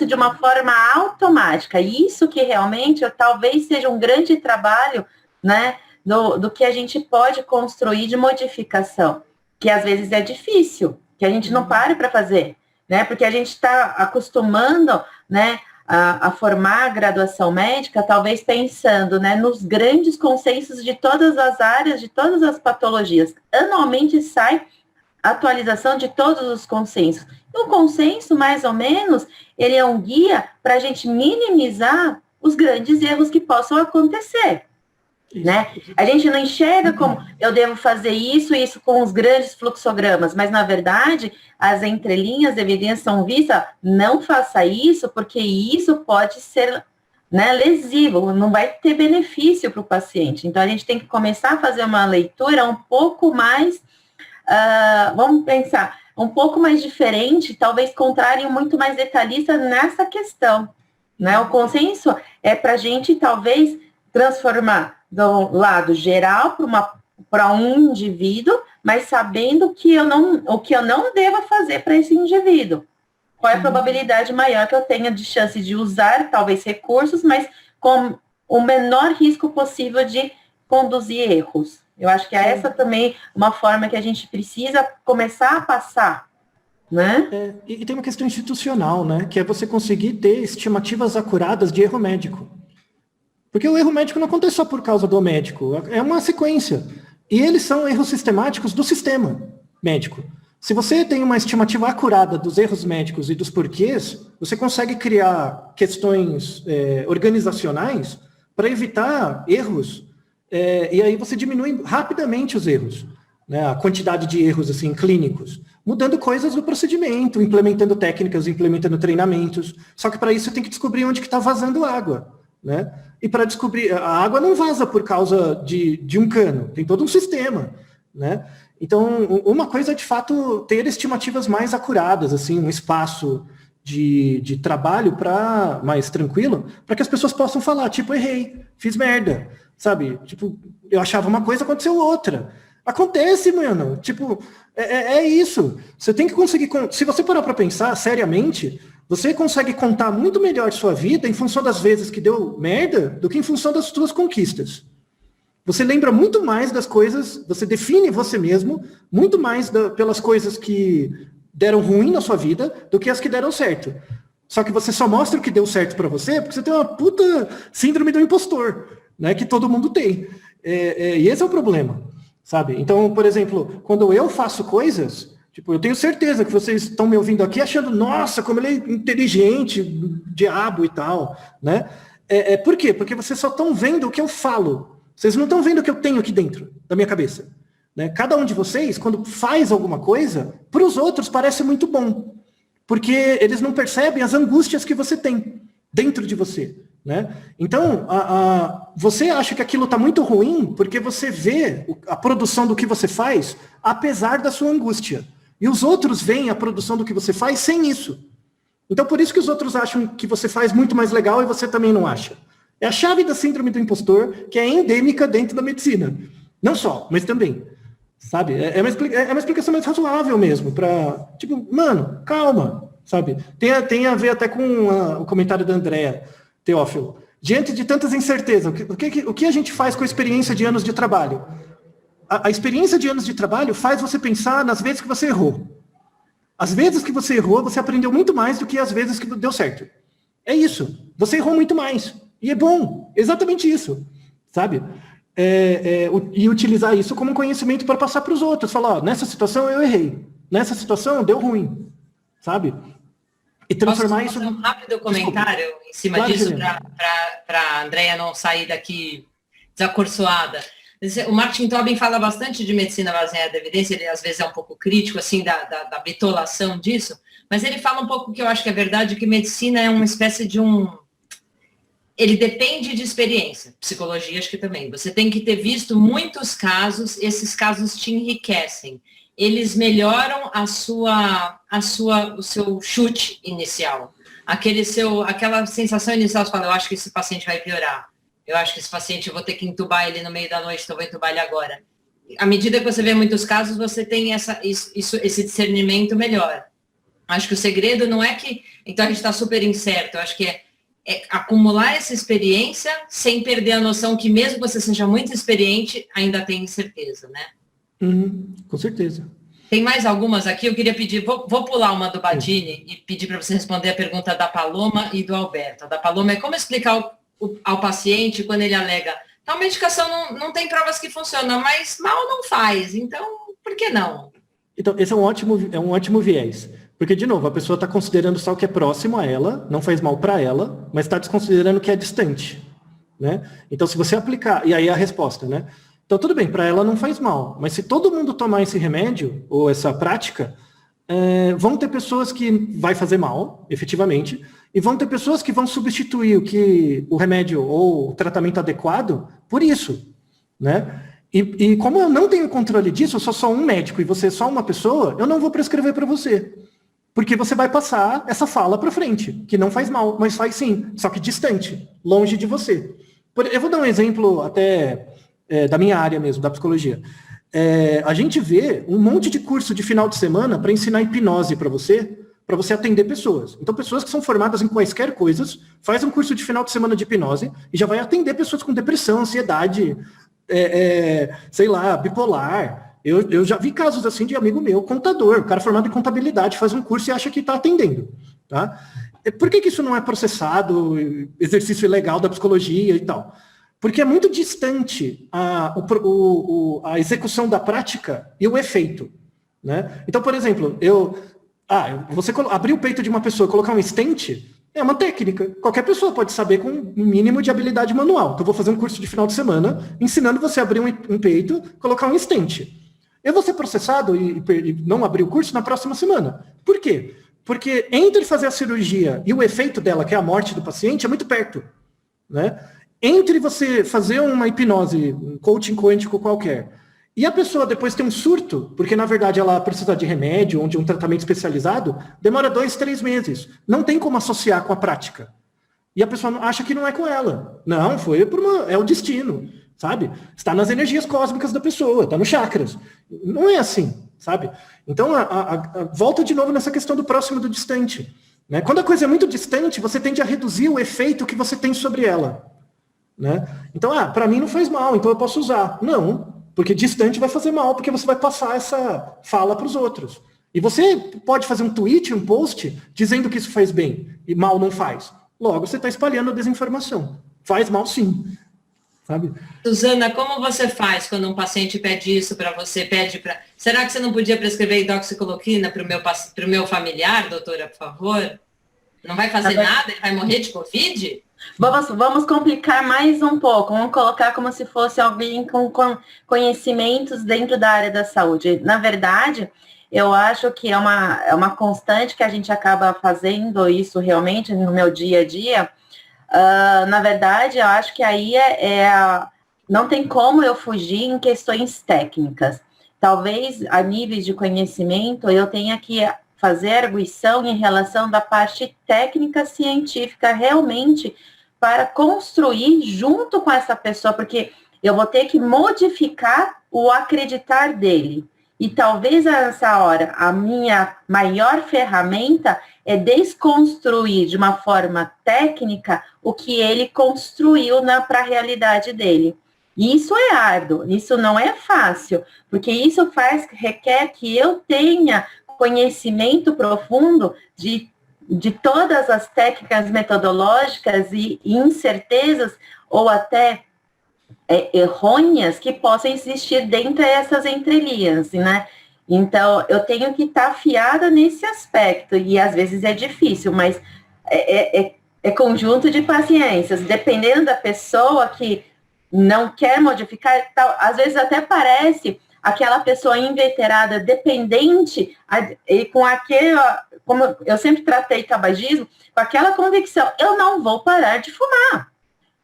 de uma forma automática. Isso que realmente talvez seja um grande trabalho, né, do que a gente pode construir de modificação, que às vezes é difícil, que a gente não pare para fazer, né, porque a gente está acostumando, né, a formar a graduação médica, talvez pensando, né, nos grandes consensos de todas as áreas, de todas as patologias. Anualmente sai atualização de todos os consensos. E o consenso, mais ou menos, ele é um guia para a gente minimizar os grandes erros que possam acontecer. Né? A gente não enxerga como eu devo fazer isso com os grandes fluxogramas, mas, na verdade, as entrelinhas de evidência são vistas, não faça isso, porque isso pode ser, né, lesivo, não vai ter benefício para o paciente. Então, a gente tem que começar a fazer uma leitura um pouco mais, vamos pensar, um pouco mais diferente, talvez contrário, muito mais detalhista nessa questão. Né? O consenso é para a gente, talvez, transformar do lado geral para um indivíduo, mas sabendo o que eu não devo fazer para esse indivíduo. Qual é a probabilidade maior que eu tenha de chance de usar, talvez, recursos, mas com o menor risco possível de conduzir erros. Eu acho que é essa também uma forma que a gente precisa começar a passar, né? E tem uma questão institucional, né? Que é você conseguir ter estimativas acuradas de erro médico. Porque o erro médico não acontece só por causa do médico, é uma sequência. E eles são erros sistemáticos do sistema médico. Se você tem uma estimativa acurada dos erros médicos e dos porquês, você consegue criar questões organizacionais para evitar erros, e aí você diminui rapidamente os erros, né? A quantidade de erros assim, clínicos, mudando coisas do procedimento, implementando técnicas, implementando treinamentos. Só que para isso você tem que descobrir onde que está vazando água. Né? E para descobrir, a água não vaza por causa de um cano, tem todo um sistema, né? Então, uma coisa é, de fato, ter estimativas mais acuradas, assim, um espaço de trabalho mais tranquilo, para que as pessoas possam falar, tipo, errei, fiz merda, sabe? Tipo, eu achava uma coisa, aconteceu outra. Acontece, mano. Tipo, é isso. Você tem que conseguir... Se você parar para pensar seriamente, você consegue contar muito melhor sua vida em função das vezes que deu merda do que em função das suas conquistas. Você lembra muito mais das coisas, você define você mesmo muito mais pelas coisas que deram ruim na sua vida do que as que deram certo. Só que você só mostra o que deu certo para você porque você tem uma puta síndrome do impostor, né, que todo mundo tem. E esse é o problema, sabe? Então, por exemplo, quando eu faço coisas... Tipo, eu tenho certeza que vocês estão me ouvindo aqui achando, nossa, como ele é inteligente, diabo e tal, né? Por quê? Porque vocês só estão vendo o que eu falo. Vocês não estão vendo o que eu tenho aqui dentro da minha cabeça. Né? Cada um de vocês, quando faz alguma coisa, para os outros parece muito bom. Porque eles não percebem as angústias que você tem dentro de você. Né? Então, você acha que aquilo está muito ruim porque você vê a produção do que você faz, apesar da sua angústia. E os outros veem a produção do que você faz sem isso. Então, por isso que os outros acham que você faz muito mais legal e você também não acha. É a chave da síndrome do impostor, que é endêmica dentro da medicina. Não só, mas também. Sabe? É uma explicação mais razoável mesmo, para, tipo, mano, calma, sabe? Tem a ver até com o comentário da Andrea Teófilo. Diante de tantas incertezas, o que a gente faz com a experiência de anos de trabalho? A experiência de anos de trabalho faz você pensar nas vezes que você errou. As vezes que você errou, você aprendeu muito mais do que as vezes que deu certo. É isso. Você errou muito mais. E é bom. Exatamente isso. Sabe? E utilizar isso como um conhecimento para passar para os outros. Falar, ó, nessa situação eu errei. Nessa situação deu ruim. Sabe? E transformar Posso fazer isso... um rápido comentário em cima disso para a Andrea não sair daqui desacorçoada. O Martin Tobin fala bastante de medicina baseada em evidência, ele às vezes é um pouco crítico assim da bitolação disso, mas ele fala um pouco que eu acho que é verdade, que medicina é uma espécie de ele depende de experiência, psicologia acho que também. Você tem que ter visto muitos casos, esses casos te enriquecem. Eles melhoram o seu chute inicial. Aquela sensação inicial, você fala, eu acho que esse paciente vai piorar. Eu acho que esse paciente, eu vou ter que entubar ele no meio da noite, então eu vou entubar ele agora. À medida que você vê muitos casos, você tem esse discernimento melhor. Acho que o segredo não é que... Então a gente está super incerto. Eu acho que é acumular essa experiência sem perder a noção que mesmo que você seja muito experiente, ainda tem incerteza, né? Com certeza. Tem mais algumas aqui, eu queria pedir, vou pular uma do Badini e pedir para você responder a pergunta da Paloma e do Alberto. A da Paloma é como explicar ao paciente quando ele alega, tal medicação não tem provas que funcionam, mas mal não faz, então por que não? Então, esse é um ótimo viés. Porque, de novo, a pessoa está considerando só o que é próximo a ela, não faz mal para ela, mas está desconsiderando o que é distante. Né? Então, se você aplicar, e aí a resposta, né? Então, tudo bem, para ela não faz mal, mas se todo mundo tomar esse remédio, ou essa prática, vão ter pessoas que vai fazer mal, efetivamente, e vão ter pessoas que vão substituir o remédio ou o tratamento adequado por isso, né? E como eu não tenho controle disso, eu sou só um médico e você é só uma pessoa, eu não vou prescrever para você. Porque você vai passar essa fala para frente, que não faz mal, mas faz sim, só que distante, longe de você. Eu vou dar um exemplo até da minha área mesmo, da psicologia. A gente vê um monte de curso de final de semana para ensinar hipnose para você atender pessoas. Então, pessoas que são formadas em quaisquer coisas, faz um curso de final de semana de hipnose e já vai atender pessoas com depressão, ansiedade, sei lá, bipolar. Eu já vi casos assim de amigo meu, contador, o cara formado em contabilidade, faz um curso e acha que está atendendo. Tá? Por que isso não é processado, exercício ilegal da psicologia e tal? Porque é muito distante a execução da prática e o efeito. Né? Então, por exemplo, você abrir o peito de uma pessoa e colocar um stent é uma técnica. Qualquer pessoa pode saber com um mínimo de habilidade manual. Então, eu vou fazer um curso de final de semana ensinando você a abrir um peito e colocar um stent. Eu vou ser processado e não abrir o curso na próxima semana. Por quê? Porque entre fazer a cirurgia e o efeito dela, que é a morte do paciente, é muito perto. Né? Entre você fazer uma hipnose, um coaching quântico qualquer, e a pessoa depois tem um surto, porque na verdade ela precisa de remédio ou de um tratamento especializado, demora 2-3 meses. Não tem como associar com a prática. E a pessoa acha que não é com ela. Não, é o destino, sabe? Está nas energias cósmicas da pessoa, está nos chakras. Não é assim, sabe? Então, volta de novo nessa questão do próximo e do distante. Né? Quando a coisa é muito distante, você tende a reduzir o efeito que você tem sobre ela. Né? Então, para mim não faz mal, então eu posso usar. Não, porque distante vai fazer mal, porque você vai passar essa fala para os outros. E você pode fazer um tweet, um post, dizendo que isso faz bem, e mal não faz. Logo, você está espalhando a desinformação. Faz mal sim. Sabe? Suzana, como você faz quando um paciente pede isso para você? Será que você não podia prescrever hidroxicloroquina para o meu familiar, doutora, por favor? Não vai fazer nada? Ele vai morrer de Covid? Vamos complicar mais um pouco. Vamos colocar como se fosse alguém com conhecimentos dentro da área da saúde. Na verdade, eu acho que é uma constante que a gente acaba fazendo isso realmente no meu dia a dia. Na verdade, eu acho que aí não tem como eu fugir em questões técnicas. Talvez, a níveis de conhecimento, eu tenha que fazer arguição em relação da parte técnica científica realmente para construir junto com essa pessoa, porque eu vou ter que modificar o acreditar dele. E talvez nessa hora a minha maior ferramenta é desconstruir de uma forma técnica o que ele construiu para a realidade dele. E isso é árduo, isso não é fácil, porque isso requer que eu tenha conhecimento profundo de todas as técnicas metodológicas e incertezas ou até errôneas que possam existir dentro dessas entrelinhas, né? Então, eu tenho que estar afiada nesse aspecto, e às vezes é difícil, mas é conjunto de paciências, dependendo da pessoa que não quer modificar, às vezes até parece aquela pessoa inveterada, dependente, e com como eu sempre tratei tabagismo, com aquela convicção, eu não vou parar de fumar.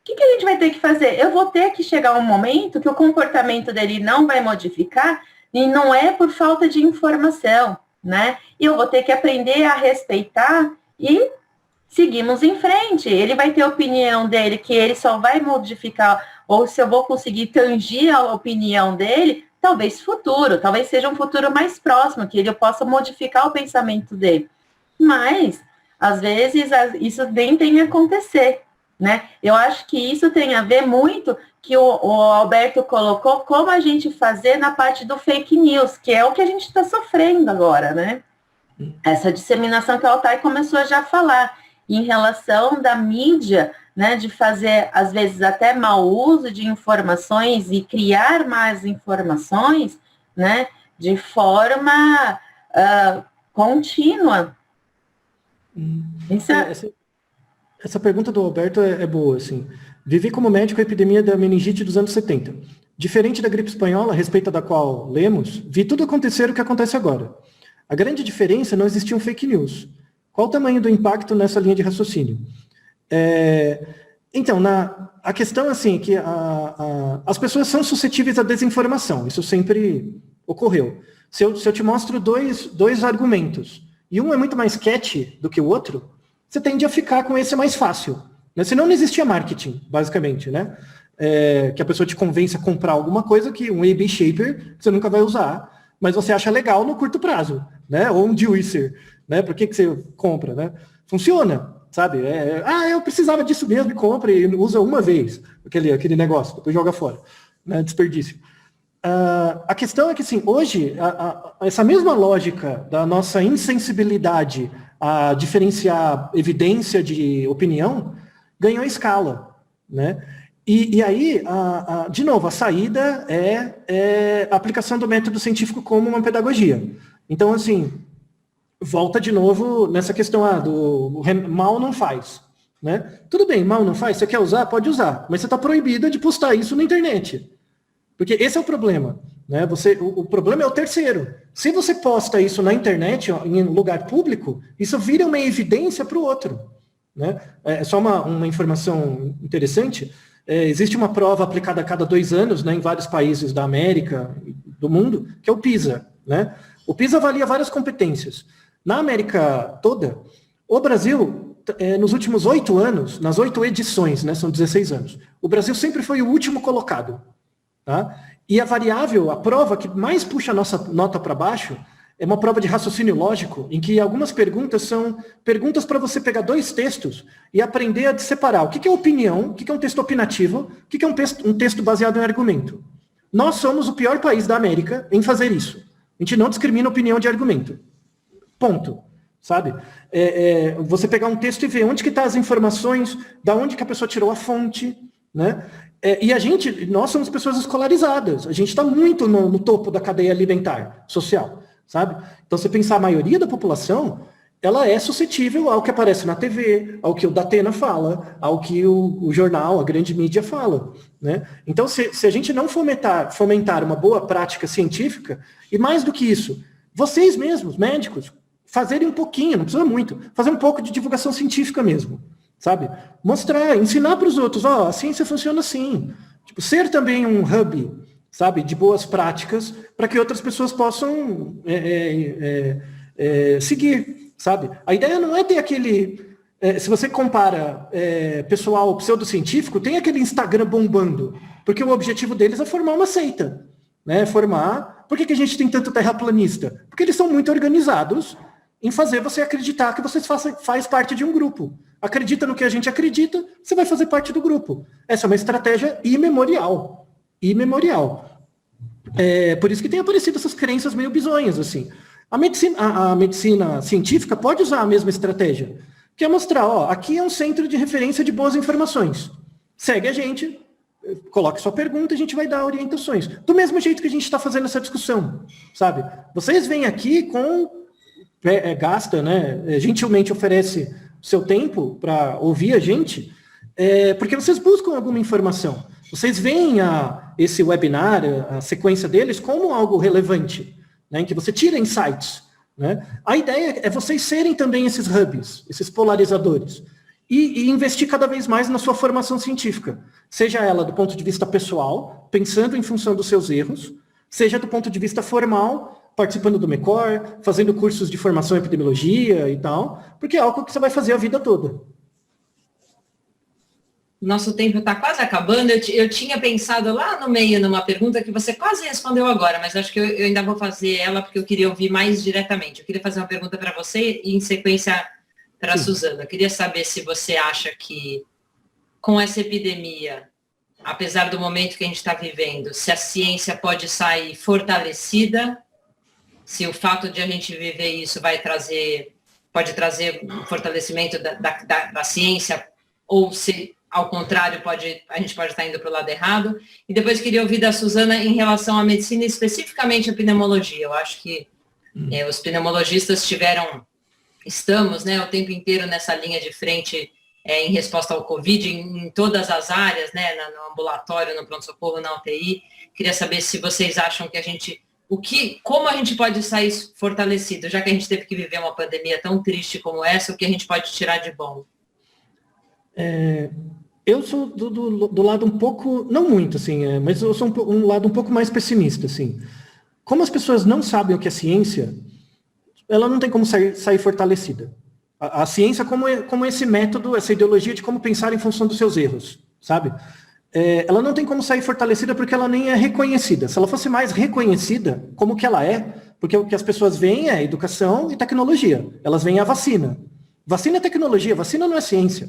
O que a gente vai ter que fazer? Eu vou ter que chegar um momento que o comportamento dele não vai modificar, e não é por falta de informação, né? E eu vou ter que aprender a respeitar e seguimos em frente. Ele vai ter a opinião dele, que ele só vai modificar, ou se eu vou conseguir tangir a opinião dele, talvez futuro, talvez seja um futuro mais próximo, que ele possa modificar o pensamento dele. Mas, às vezes, isso nem tem a acontecer, né? Eu acho que isso tem a ver muito que o Alberto colocou, como a gente fazer na parte do fake news, que é o que a gente está sofrendo agora, né? Essa disseminação que o Altair começou já a falar, em relação da mídia, né, de fazer, às vezes, até mau uso de informações e criar mais informações, né, de forma contínua. Essa pergunta do Alberto é boa, assim. Vivi como médico a epidemia da meningite dos anos 70. Diferente da gripe espanhola, a respeito da qual lemos, vi tudo acontecer o que acontece agora. A grande diferença, não existiam fake news. Qual o tamanho do impacto nessa linha de raciocínio? Então, a questão assim, que as pessoas são suscetíveis à desinformação, isso sempre ocorreu. Se eu te mostro dois argumentos, e um é muito mais catchy do que o outro, você tende a ficar com esse mais fácil. Né? Senão não existia marketing, basicamente, né? Que a pessoa te convence a comprar alguma coisa que um AB Shaper, que você nunca vai usar, mas você acha legal no curto prazo, né? Ou um Dewisser, né? Por que você compra, né? Funciona, sabe? Eu precisava disso mesmo e compra e usa uma vez aquele negócio, depois joga fora, né? Desperdício. A questão é que, assim, hoje, essa mesma lógica da nossa insensibilidade a diferenciar evidência de opinião ganhou escala, né? E aí, de novo, a saída é a aplicação do método científico como uma pedagogia. Então, assim, volta de novo nessa questão do mal não faz. Né? Tudo bem, mal não faz, você quer usar? Pode usar, mas você está proibida de postar isso na internet. Porque esse é o problema. Né? O problema é o terceiro. Se você posta isso na internet, em lugar público, isso vira uma evidência para o outro. Né? É só uma informação interessante. Existe uma prova aplicada a cada 2 anos, né, em vários países da América, do mundo, que é o PISA. Né? O PISA avalia várias competências. Na América toda, o Brasil, nos últimos 8 anos, nas 8 edições, né, são 16 anos, o Brasil sempre foi o último colocado. Tá? E a variável, a prova que mais puxa a nossa nota para baixo, é uma prova de raciocínio lógico, em que algumas perguntas são perguntas para você pegar 2 textos e aprender a separar o que é opinião, o que é um texto opinativo, o que é um texto baseado em argumento. Nós somos o pior país da América em fazer isso. A gente não discrimina opinião de argumento. Ponto. Sabe? Você pegar um texto e ver onde que estão as informações, da onde que a pessoa tirou a fonte, né? E nós somos pessoas escolarizadas, a gente está muito no topo da cadeia alimentar, social, sabe? Então, você pensar a maioria da população, ela é suscetível ao que aparece na TV, ao que o Datena fala, ao que o jornal, a grande mídia fala, né? Então, se a gente não fomentar uma boa prática científica, e mais do que isso, vocês mesmos, médicos, fazerem um pouquinho, não precisa muito, fazer um pouco de divulgação científica mesmo. Sabe? Mostrar, ensinar para os outros, a ciência funciona assim. Tipo, ser também um hub, sabe, de boas práticas, para que outras pessoas possam seguir, sabe? A ideia não é ter aquele... se você compara pessoal pseudocientífico, tem aquele Instagram bombando, porque o objetivo deles é formar uma seita, né? Por que a gente tem tanto terraplanista? Porque eles são muito organizados em fazer você acreditar que você faz parte de um grupo. Acredita no que a gente acredita, você vai fazer parte do grupo. Essa é uma estratégia imemorial. Por isso que tem aparecido essas crenças meio bizonhas, assim. A medicina científica pode usar a mesma estratégia, que é mostrar, aqui é um centro de referência de boas informações. Segue a gente, coloque sua pergunta, a gente vai dar orientações. Do mesmo jeito que a gente está fazendo essa discussão, sabe? Vocês vêm aqui gasta, né? Gentilmente oferece seu tempo para ouvir a gente, porque vocês buscam alguma informação. Vocês veem esse webinar, a sequência deles, como algo relevante, né, em que você tira insights. Né? A ideia é vocês serem também esses hubs, esses polarizadores, e investir cada vez mais na sua formação científica, seja ela do ponto de vista pessoal, pensando em função dos seus erros, seja do ponto de vista formal, participando do MECOR, fazendo cursos de formação em epidemiologia e tal, porque é algo que você vai fazer a vida toda. Nosso tempo está quase acabando. Eu tinha pensado lá no meio numa pergunta que você quase respondeu agora, mas acho que eu ainda vou fazer ela porque eu queria ouvir mais diretamente. Eu queria fazer uma pergunta para você e em sequência para a Suzana. Eu queria saber se você acha que com essa epidemia, apesar do momento que a gente está vivendo, se a ciência pode sair fortalecida, se o fato de a gente viver isso pode trazer um fortalecimento da ciência, ou se ao contrário, a gente pode estar indo para o lado errado. E depois queria ouvir da Suzana em relação à medicina, especificamente a pneumologia. Eu acho que os pneumologistas estamos, né, o tempo inteiro nessa linha de frente em resposta ao Covid, em todas as áreas, né, no ambulatório, no pronto-socorro, na UTI. Queria saber se vocês acham que como a gente pode sair fortalecido, já que a gente teve que viver uma pandemia tão triste como essa, o que a gente pode tirar de bom? Eu sou do lado um pouco, não muito, assim, mas eu sou um lado um pouco mais pessimista, assim. Como as pessoas não sabem o que é ciência, ela não tem como sair fortalecida. A ciência como esse método, essa ideologia de como pensar em função dos seus erros, sabe? Ela não tem como sair fortalecida porque ela nem é reconhecida. Se ela fosse mais reconhecida, como que ela é, porque o que as pessoas veem é educação e tecnologia. Elas veem a vacina. Vacina é tecnologia, vacina não é ciência.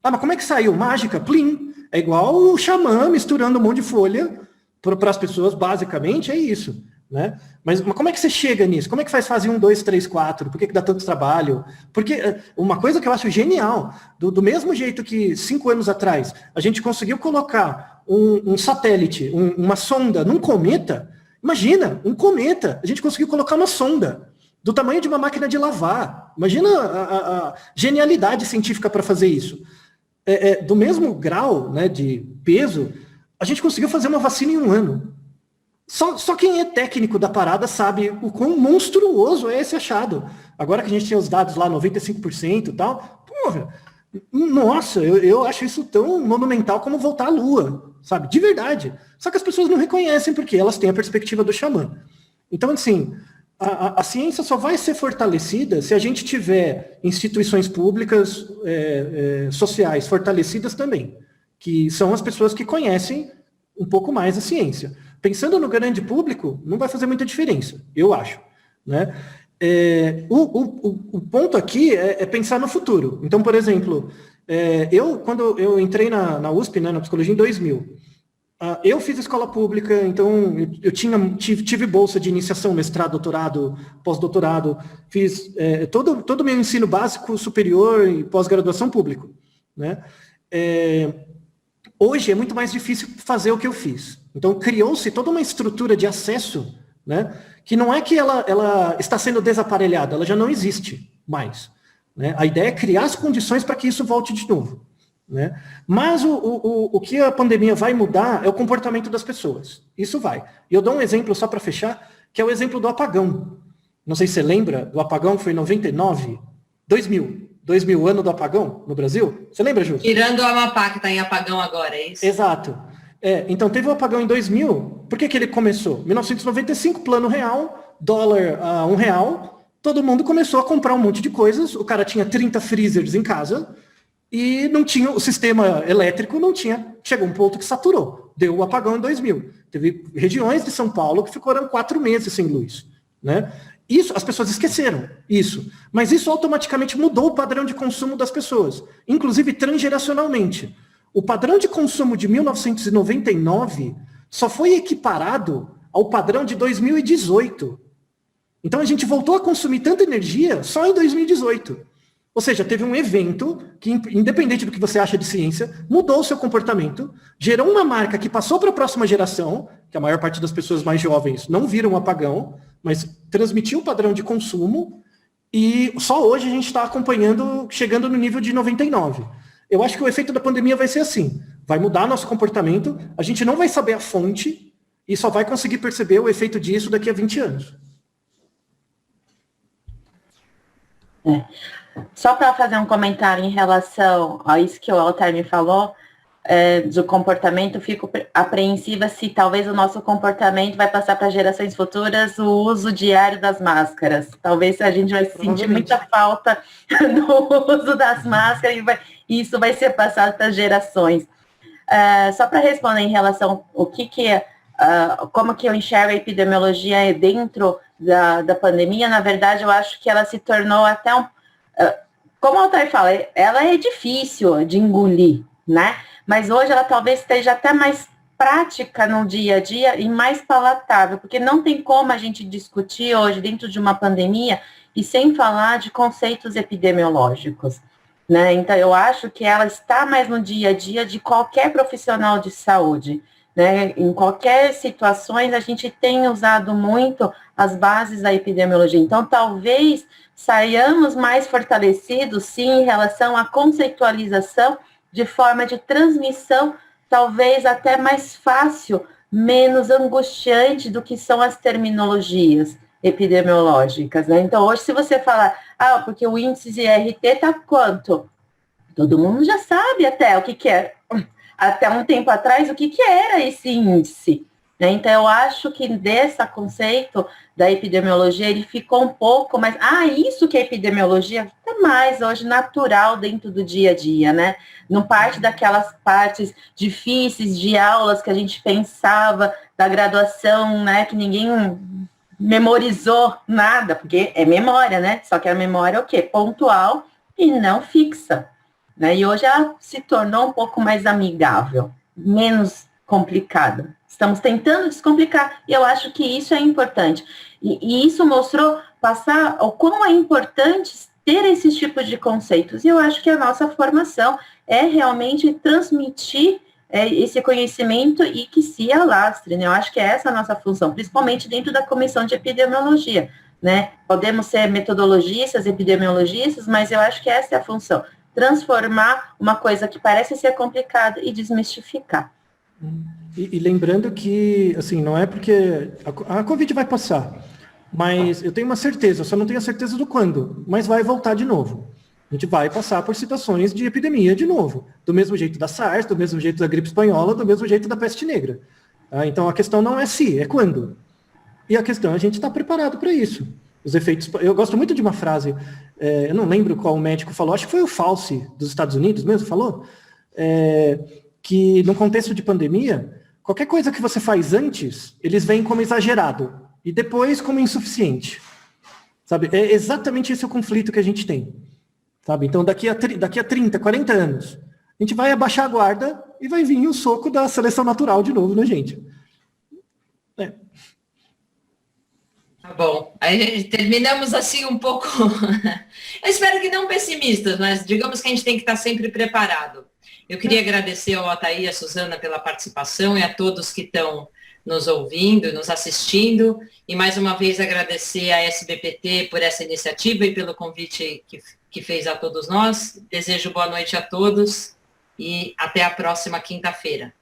Mas como é que saiu? Mágica, plim. É igual o xamã misturando um monte de folha para as pessoas, basicamente, é isso. Né? Mas como é que você chega nisso? Como é que faz fase 1, 2, 3, 4? Por que dá tanto trabalho? Porque uma coisa que eu acho genial, do mesmo jeito que 5 anos atrás a gente conseguiu colocar um satélite, uma sonda num cometa, imagina, um cometa, a gente conseguiu colocar uma sonda do tamanho de uma máquina de lavar. Imagina a genialidade científica para fazer isso. Do mesmo grau, né, de peso, a gente conseguiu fazer uma vacina em 1 ano. Só quem é técnico da parada sabe o quão monstruoso é esse achado. Agora que a gente tem os dados lá, 95% e tal, porra, nossa, eu acho isso tão monumental como voltar à Lua, sabe? De verdade. Só que as pessoas não reconhecem porque elas têm a perspectiva do xamã. Então, assim, a ciência só vai ser fortalecida se a gente tiver instituições públicas, sociais fortalecidas também, que são as pessoas que conhecem um pouco mais a ciência. Pensando no grande público, não vai fazer muita diferença, eu acho. Né? O ponto aqui é pensar no futuro. Então, por exemplo, quando eu entrei na USP, né, na psicologia, em 2000, eu fiz escola pública, então eu tive bolsa de iniciação, mestrado, doutorado, pós-doutorado, fiz todo o meu ensino básico, superior e pós-graduação público. Né? Hoje é muito mais difícil fazer o que eu fiz. Então, criou-se toda uma estrutura de acesso, né, que não é que ela está sendo desaparelhada, ela já não existe mais. Né? A ideia é criar as condições para que isso volte de novo. Né? Mas o que a pandemia vai mudar é o comportamento das pessoas. Isso vai. E eu dou um exemplo só para fechar, que é o exemplo do apagão. Não sei se você lembra, do apagão foi em 99, 2000, ano do apagão no Brasil. Você lembra, Ju? Tirando o Amapá, que está em apagão agora, é isso? Exato. Então teve o apagão em 2000. Por que ele começou? 1995, plano real, dólar a R$1, todo mundo começou a comprar um monte de coisas, o cara tinha 30 freezers em casa e não tinha, o sistema elétrico não tinha, chegou um ponto que saturou, deu o apagão em 2000. Teve regiões de São Paulo que ficaram 4 meses sem luz, né? Isso, as pessoas esqueceram isso, mas isso automaticamente mudou o padrão de consumo das pessoas, inclusive transgeracionalmente. O padrão de consumo de 1999 só foi equiparado ao padrão de 2018. Então a gente voltou a consumir tanta energia só em 2018. Ou seja, teve um evento que, independente do que você acha de ciência, mudou o seu comportamento, gerou uma marca que passou para a próxima geração, que a maior parte das pessoas mais jovens não viram um apagão, mas transmitiu o padrão de consumo, e só hoje a gente está acompanhando, chegando no nível de 99. Eu acho que o efeito da pandemia vai ser assim, vai mudar nosso comportamento, a gente não vai saber a fonte, e só vai conseguir perceber o efeito disso daqui a 20 anos. Só para fazer um comentário em relação a isso que o Altair me falou, do comportamento, fico apreensiva se talvez o nosso comportamento vai passar para gerações futuras o uso diário das máscaras. Talvez a gente vai sentir muita falta do uso das máscaras e isso vai ser passado para gerações. Só para responder em relação ao como que eu enxergo a epidemiologia dentro da pandemia, na verdade, eu acho que ela se tornou até como o Altair fala, ela é difícil de engolir, né? Mas hoje ela talvez esteja até mais prática no dia a dia e mais palatável, porque não tem como a gente discutir hoje dentro de uma pandemia e sem falar de conceitos epidemiológicos, né? Então, eu acho que ela está mais no dia a dia de qualquer profissional de saúde, né? Em qualquer situações, a gente tem usado muito as bases da epidemiologia. Então, talvez saiamos mais fortalecidos, sim, em relação à conceitualização de forma de transmissão, talvez até mais fácil, menos angustiante do que são as terminologias epidemiológicas, né? Então, hoje, se você falar, porque o índice de IRT está quanto? Todo mundo já sabe até o que é. Até um tempo atrás, o que era esse índice? Né? Então, eu acho que desse conceito da epidemiologia, ele ficou um pouco mais... isso que é epidemiologia fica mais hoje natural dentro do dia a dia, né? Não parte daquelas partes difíceis de aulas que a gente pensava da graduação, né? Que ninguém memorizou nada, porque é memória, né? Só que a memória é o quê? Pontual e não fixa. Né? E hoje ela se tornou um pouco mais amigável, menos complicada. Estamos tentando descomplicar, e eu acho que isso é importante. E isso mostrou passar o quão é importante ter esses tipos de conceitos. E eu acho que a nossa formação é realmente transmitir esse conhecimento e que se alastre, né? Eu acho que é essa a nossa função, principalmente dentro da comissão de epidemiologia, né? Podemos ser metodologistas, epidemiologistas, mas eu acho que essa é a função. Transformar uma coisa que parece ser complicada e desmistificar. E lembrando que, assim, não é porque a Covid vai passar, mas eu tenho uma certeza, só não tenho a certeza do quando, mas vai voltar de novo. A gente vai passar por situações de epidemia de novo, do mesmo jeito da SARS, do mesmo jeito da gripe espanhola, do mesmo jeito da peste negra. Então a questão não é se, é quando. E a questão é a gente estar preparado para isso. Os efeitos. Eu gosto muito de uma frase, eu não lembro qual médico falou, acho que foi o Fauci dos Estados Unidos mesmo, falou, que no contexto de pandemia, qualquer coisa que você faz antes, eles veem como exagerado, e depois como insuficiente. Sabe? É exatamente esse o conflito que a gente tem. Sabe? Então, daqui a 30, 40 anos, a gente vai abaixar a guarda e vai vir o soco da seleção natural de novo, né, gente? Tá bom. Aí terminamos assim um pouco... Eu espero que não pessimistas, mas digamos que a gente tem que estar sempre preparado. Eu queria agradecer ao Altair e à Suzana pela participação e a todos que estão nos ouvindo, nos assistindo, e mais uma vez agradecer à SBPT por essa iniciativa e pelo convite que fez a todos nós. Desejo boa noite a todos e até a próxima quinta-feira.